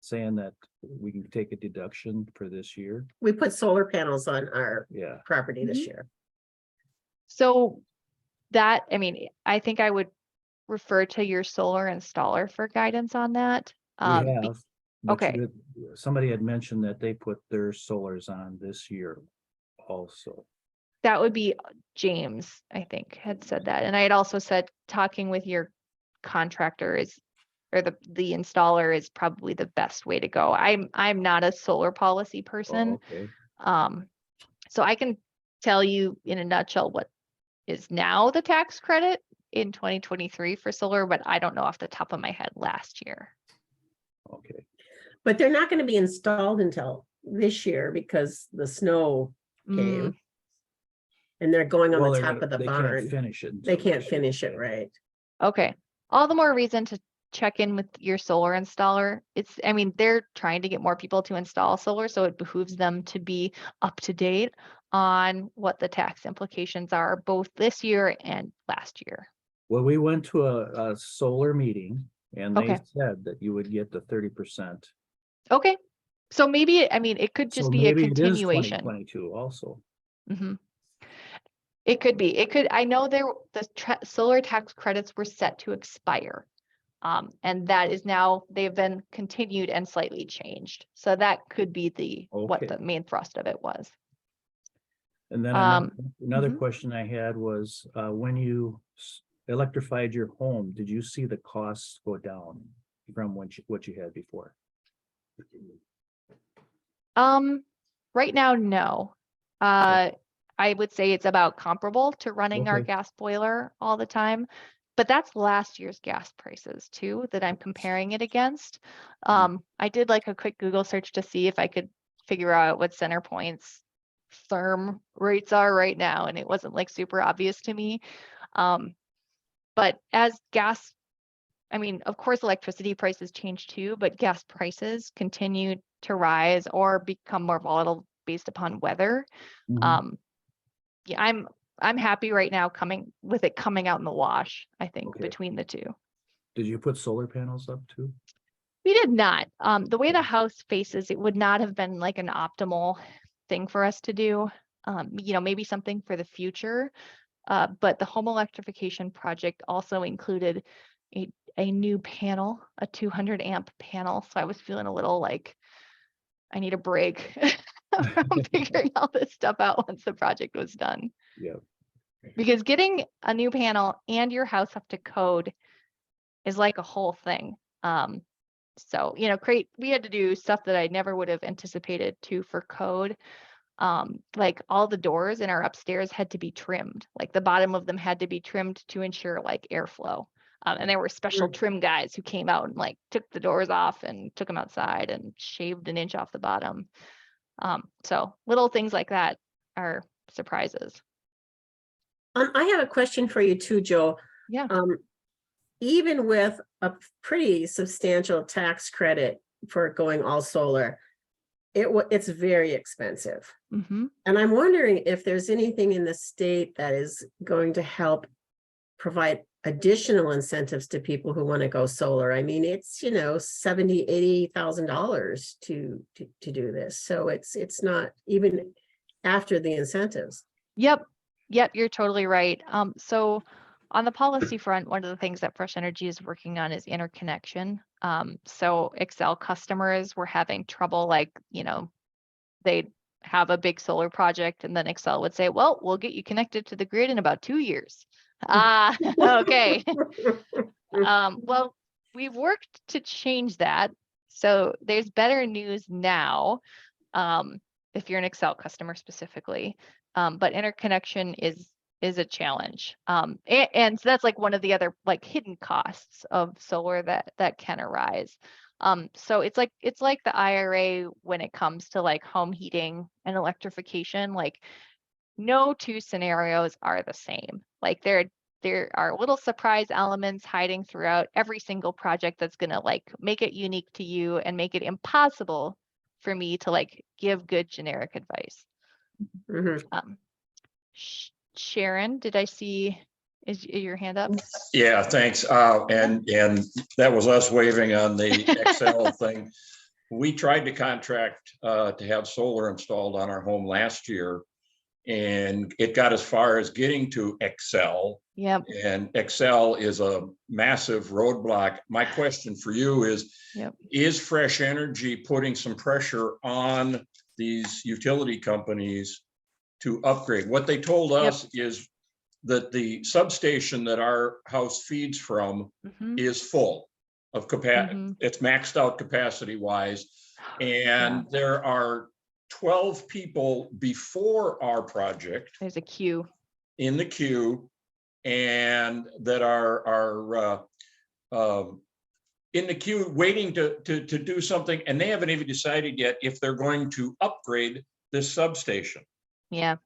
saying that we can take a deduction for this year. We put solar panels on our property this year. So I think I would refer to your solar installer for guidance on that. We have. But okay. Somebody had mentioned that they put their solars on this year also. That would be James, I think, had said that. And I had also said talking with your contractor is, or the installer is probably the best way to go. I'm not a solar policy person. Okay. So I can tell you in a nutshell what is now the tax credit in 2023 for solar, but I don't know off the top of my head last year. Okay. But they're not going to be installed until this year because the snow came. And they're going on Well, the top of the they can't barn. finish it. They until can't next year. finish it, right? Okay. All the more reason to check in with your solar installer. I mean, they're trying to get more people to install solar, so it behooves them to be up to date on what the tax implications are both this year and last year. Well, we went to a solar meeting and they Okay. said that you would get the 30%. Okay. So maybe, I mean, it could just So be a maybe it is continuation. 2022 also. Mhm. It could be. It could. I know the solar tax credits were set to expire, and that is now they've been continued and slightly changed. So that could be what Okay. the main thrust of it was. And then another mhm. question I had was, when you electrified your home, did you see the costs go down from what you had before? Right now, no. I would say it's about comparable to running our Okay. gas boiler all the time. But that's last year's gas prices too that I'm comparing it against. I did like a quick Google search to see if I could figure out what CenterPoint's therm rates are right now, and it wasn't like super obvious to me. But as gas, I mean, of course, electricity prices change too, but gas prices continue to rise or become more volatile based upon weather. Mhm. Yeah, I'm happy right now coming out in the wash, I think, Okay. between the two. Did you put solar panels up too? We did not. The way the Okay. house faces, it would not have been like an optimal thing for us to do. Maybe something for the future. But the home electrification project also included a new panel, a 200 amp panel. So I was feeling a little like I need a break from figuring all this stuff out once the project was done. Yeah. Because getting a new panel and your house up to code is like a whole thing. So, we had to do stuff that I never would have anticipated to for code. Like all the doors in our upstairs had to be trimmed. Like the bottom of them had to be trimmed to ensure like airflow. And there were special trim guys who came out and like took the doors off and took them outside and shaved an inch off the bottom. So little things like that are surprises. I have a question for you too, Joe. Yeah. Even with a pretty substantial tax credit for going all solar, it's very expensive. Mm-hmm. And I'm wondering if there's anything in the state that is going to help provide additional incentives to people who want to go solar. I mean, it's, $70,000, $80,000 to do this. So it's not even after the incentives. Yep, you're totally right. So on the policy front, one of the things that Fresh Energy is working on is interconnection. So Excel customers were having trouble, like, they'd have a big solar project and then Excel would say, well, we'll get you connected to the grid in about 2 years. Okay. Well, we've worked to change that. So there's better news now, if you're an Excel customer specifically. But interconnection is a challenge. And so that's like one of the other like hidden costs of solar that can arise. So it's like the IRA when it comes to like home heating and electrification. Like no two scenarios are the same. Like there are little surprise elements hiding throughout every single project that's going to like make it unique to you and make it impossible for me to like give good generic advice. Mhm. Sharon, did I see is your hand up? Yeah, thanks. And that was us waving on the Excel thing. We tried to contract to have solar installed on our home last year, and it got as far as getting to Excel. Yep. And Excel is a massive roadblock. My question for you is, is Fresh Energy putting some pressure on these utility companies to upgrade. What they told us is that the substation that our house feeds from Mhm. is full of capacity. Mhm. It's maxed out capacity wise. And there are 12 people before our project There's a queue. in the queue and that are in the queue waiting to do something, and they haven't even decided yet if they're going to upgrade this substation. Yeah.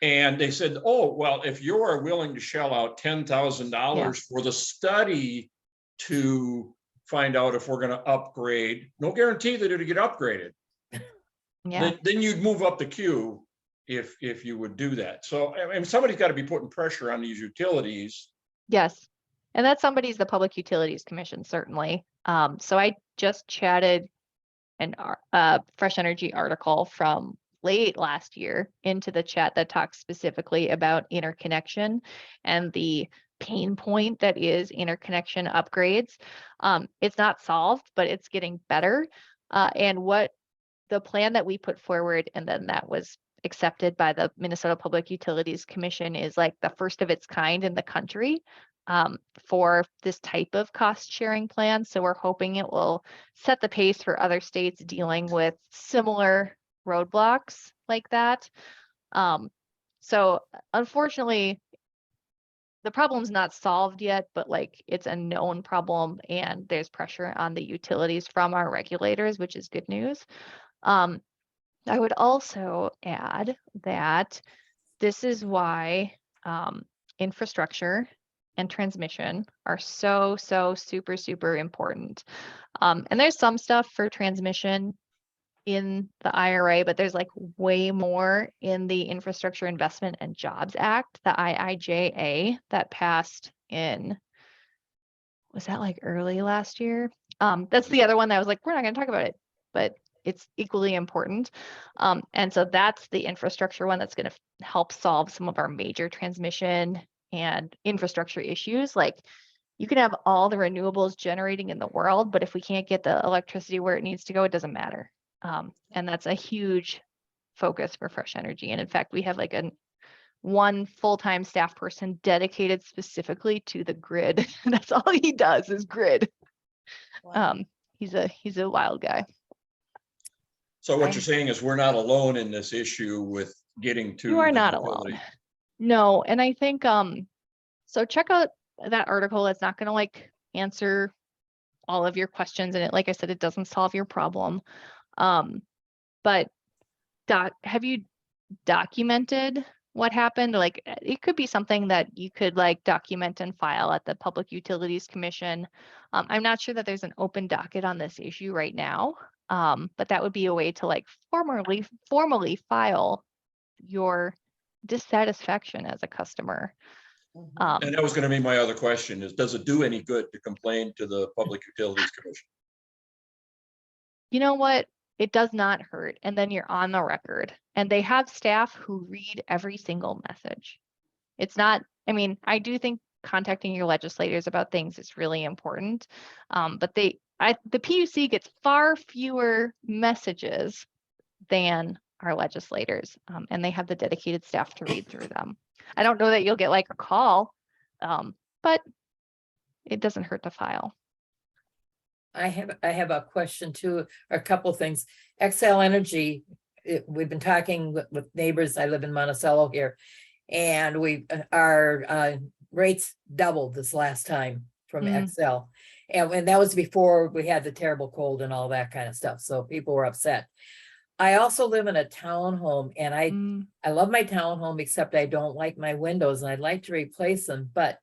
And they said, oh, well, if you are willing to shell out $10,000 for the study to find out if we're going to upgrade, no guarantee that it'll get upgraded. Yeah. Then you'd move up the queue if you would do that. So, I mean, somebody's got to be putting pressure on these utilities. Yes. And that's somebody's the Public Utilities Commission, certainly. So I just chatted an Fresh Energy article from late last year into the chat that talks specifically about interconnection and the pain point that is interconnection upgrades. It's not solved, but it's getting better. And what the plan that we put forward, and then that was accepted by the Minnesota Public Utilities Commission, is like the first of its kind in the country for this type of cost sharing plan. So we're hoping it will set the pace for other states dealing with similar roadblocks like that. So unfortunately, the problem's not solved yet, but like it's a known problem and there's pressure on the utilities from our regulators, which is good news. I would also add that this is why infrastructure and transmission are so super important. And there's some stuff for transmission in the IRA, but there's like way more in the Infrastructure Investment and Jobs Act, the IIJA, that passed in, was that like early last year? That's the other one that I was like, we're not going to talk about it, but it's equally important. And so that's the infrastructure one that's going to help solve some of our major transmission and infrastructure issues. Like you can have all the renewables generating in the world, but if we can't get the electricity where it needs to go, it doesn't matter. And that's a huge focus for Fresh Energy. And in fact, we have like one full-time staff person dedicated specifically to the grid. That's all he does is grid. He's a wild guy. So what you're saying is we're not alone in this issue with getting to. You are the not utility. alone. No, and I think so check out that article. It's not going to like answer all of your questions, and it, like I said, it doesn't solve your problem. But have you documented what happened? Like it could be something that you could like document and file at the Public Utilities Commission. I'm not sure that there's an open docket on this issue right now, but that would be a way to like formally file your dissatisfaction as a customer. And that was going to be my other question is, does it do any good to complain to the Public Utilities Commission? You know what? It does not hurt. And then you're on the record. And they have staff who read every single message. It's not, I mean, I do think contacting your legislators about things is really important. But the PUC gets far fewer messages than our legislators. And they have the dedicated staff to read through them. I don't know that you'll get like a call, but it doesn't hurt to file. I have a question too, or a couple of things. Xcel Energy, we've been talking with neighbors. I live in Monticello here, and our rates doubled this last time from Xcel, and when that was before we had the terrible cold and all that kind of stuff. So people were upset. I also live in a townhome, and I love my townhome, except I don't like my windows, and I'd like to replace them. But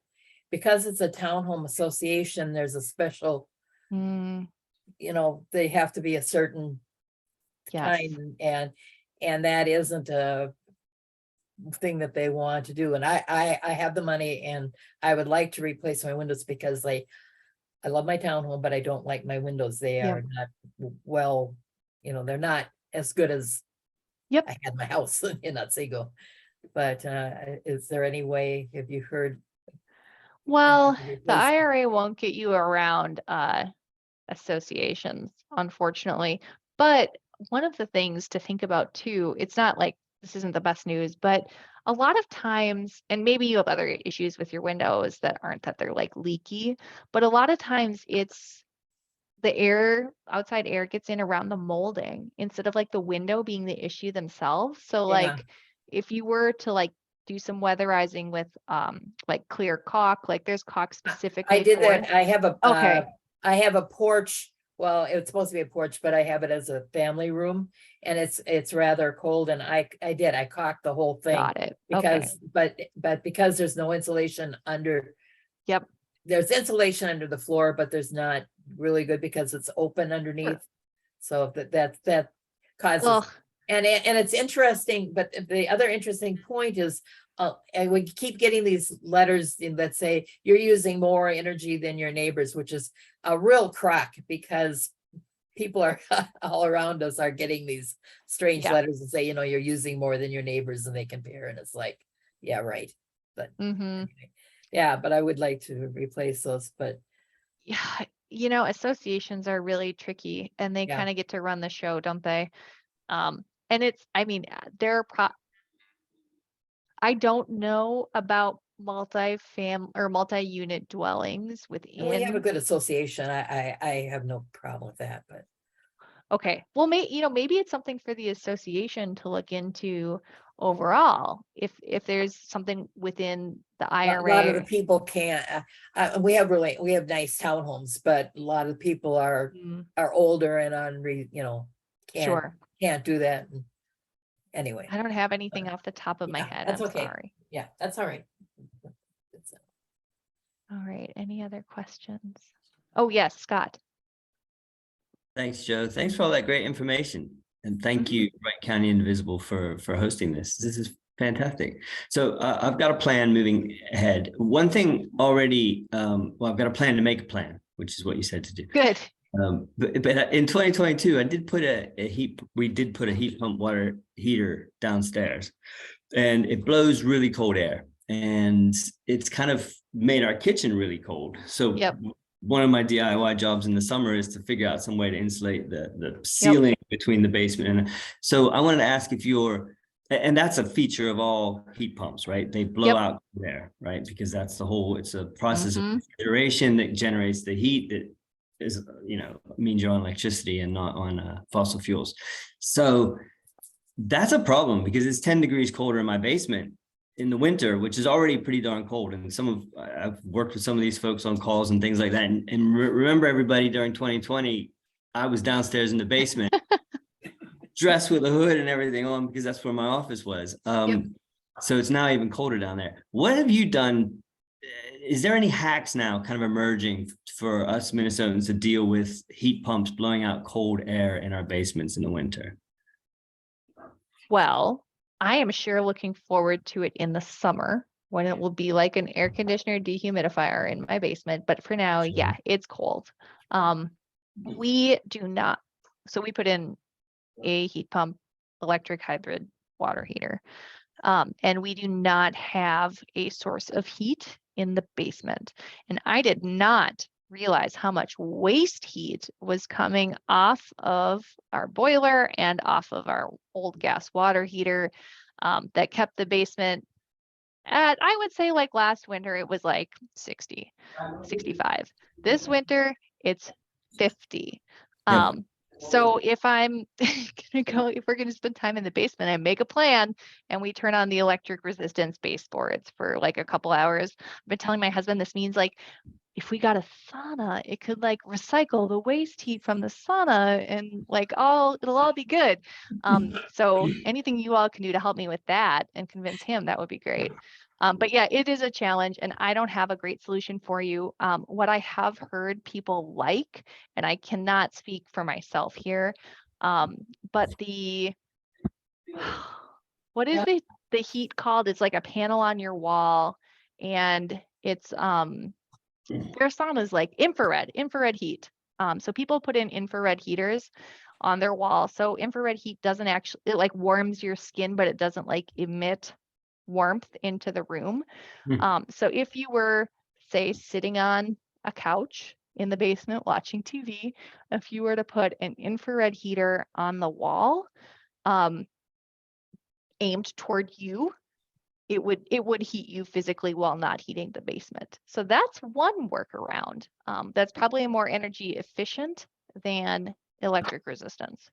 because it's a townhome association, there's a special, they have to be a certain kind, and that isn't a thing that they want to do. And I have the money, and I would like to replace my windows because I love my townhome, but I don't like my windows. They are not well, they're not as good as I had my house in Otsego. But is there any way, have you heard? Well, the IRA won't get you around associations, unfortunately. But one of the things to think about too, it's not like this isn't the best news, but a lot of times, and maybe you have other issues with your windows that aren't that they're like leaky, but a lot of times it's the air, outside air gets in around the molding instead of like the window being the issue themselves. So Yeah. like if you were to like do some weatherizing with like clear caulk, like there's caulk I specifically did for that. it. I have a, Okay. I have a porch. Well, it's supposed to be a porch, but I have it as a family room and it's rather cold and I caulked the whole thing. Got it. Okay. Because, but because there's no insulation under. Yep. There's insulation under the floor, but there's not really good because it's open underneath. So that causes. Well, And it's interesting, but the other interesting point is, and we keep getting these letters that say you're using more energy than your neighbors, which is a real crock because people are all around us are getting these strange Yeah. letters that say, you're using more than your neighbors and they compare. And it's like, yeah, right. But mhm. anyway, yeah, but I would like to replace those, but Yeah, associations are really tricky and they Yeah. kind of get to run the show, don't they? And it's, I mean, I don't know about multi-unit dwellings and we have a within. good association. I have no problem with that, but Okay, well, maybe it's something for the association to look into overall. If there's something within the a lot of the IRA. people can't, we have nice townhomes, but a lot of people are Mm, older and can't, Sure, can't do that. And Anyway, I don't have anything off the top of my yeah, head. that's I'm okay. sorry. Yeah, that's all right. All right, any other questions? Oh, yes, Scott. Thanks, Joe. Thanks for all that great information. And thank you, Wright County Indivisible, for hosting this. This is fantastic. So I've got a plan moving ahead. One thing already, well, I've got a plan to make a plan, which is what you said to do. Good. But in 2022, we did put a heat pump water heater downstairs, and it blows really cold air. And it's kind of made our kitchen really cold. So Yep. one of my DIY jobs in the summer is to figure out some way to insulate the ceiling between the basement. And so I wanted to ask if and that's a feature of all heat pumps, right? They blow out air, right? Because that's it's a process of refrigeration that generates the heat that is, means you're on electricity and not on fossil fuels. So that's a problem because it's 10 degrees colder in my basement in the winter, which is already pretty darn cold. And I've worked with some of these folks on calls and things like that. And remember, everybody, during 2020, I was downstairs in the basement, dressed with a hood and everything on because that's where my office was. So it's now even colder down there. What have you done? Is there any hacks now kind of emerging for us Minnesotans to deal with heat pumps blowing out cold air in our basements in the winter? Well, I am sure looking forward to it in the summer when it will be like an air conditioner dehumidifier in my basement. But for now, yeah, it's cold. We do not. So we put in a heat pump, electric hybrid water heater. And we do not have a source of heat in the basement. And I did not realize how much waste heat was coming off of our boiler and off of our old gas water heater that kept the basement at, I would say, like last winter, it was like 60, 65. This winter, it's 50. So if I'm if we're gonna spend time in the basement, I make a plan and we turn on the electric resistance baseboards for like a couple hours. I've been telling my husband this means like if we got a sauna, it could like recycle the waste heat from the sauna and like it'll all be good. So anything you all can do to help me with that and convince him, that would be great. But yeah, it is a challenge and I don't have a great solution for you. What I have heard people like, and I cannot speak for myself here, but what is the heat called? It's like a panel on your wall and it's their saunas like infrared heat. So people put in infrared heaters on their wall. So infrared heat doesn't actually, it like warms your skin, but it doesn't like emit warmth into the room. So if you were, say, sitting on a couch in the basement watching TV, if you were to put an infrared heater on the wall, aimed toward you, it would heat you physically while not heating the basement. So that's one workaround. That's probably more energy efficient than electric resistance.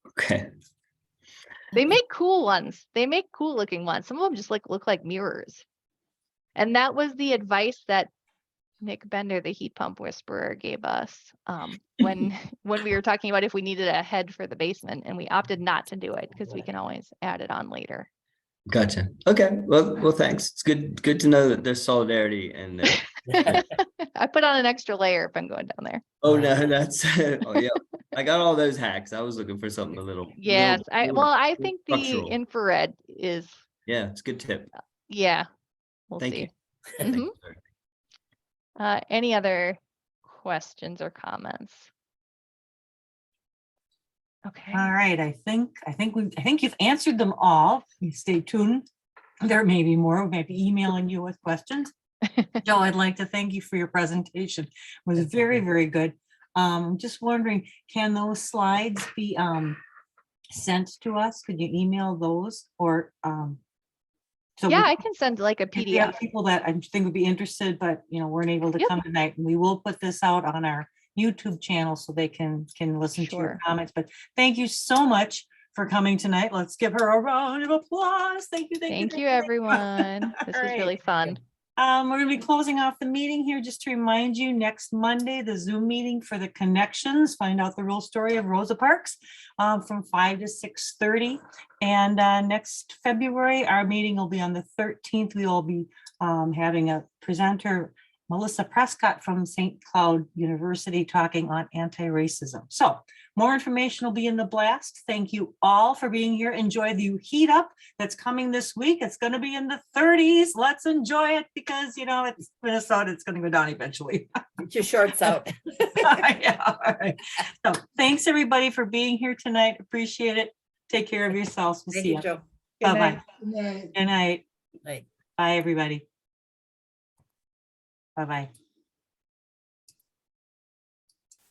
Okay. They make cool ones. They make cool looking ones. Some of them just look like mirrors. And that was the advice that Nick Bender, the heat pump whisperer, gave us when we were talking about if we needed a head for the basement, and we opted not to do it because we can always add it on later. Gotcha. Okay. Well, thanks. It's good to know that there's solidarity and that. I put on an extra layer if I'm going down there. Oh no, that's oh yeah. I got all those hacks. I was looking for something a little. Yes, I think the structural. infrared is, Yeah, it's a good tip. yeah, we'll Thank see. you. Mhm. Thank you, sir. Any other questions or comments? Okay. All right, I think you've answered them all. You stay tuned. There may be more. We might be emailing you with questions. Joe, I'd like to thank you for your presentation. It was very, very good. Just wondering, can those slides be sent to us? Could you email those or so Yeah, we- I can send like a if we have PDF. people that I think would be interested, but weren't able to Yep. come tonight, and we will put this out on our YouTube channel so they can listen to your Sure. comments. But thank you so much for coming tonight. Let's give her a round of applause. Thank you. Thank you, everyone. This was really fun. We're going to be closing off the meeting here. Just to remind you, next Monday, the Zoom meeting for the connections, find out the real story of Rosa Parks from 5 to 6:30. And next February, our meeting will be on the 13th. We will be having a presenter, Melissa Prescott from St. Cloud University, talking on anti-racism. So more information will be in the blast. Thank you all for being here. Enjoy the heat up that's coming this week. It's going to be in the 30s. Let's enjoy it because, it's Minnesota. It's going to go down eventually. Get your shorts out. Yeah, all right. So thanks everybody for being here tonight. Appreciate it. Take care of yourselves. We'll Thank see you, you. Joe. Bye-bye. Good night. Good night. Night. Bye, everybody. Bye-bye.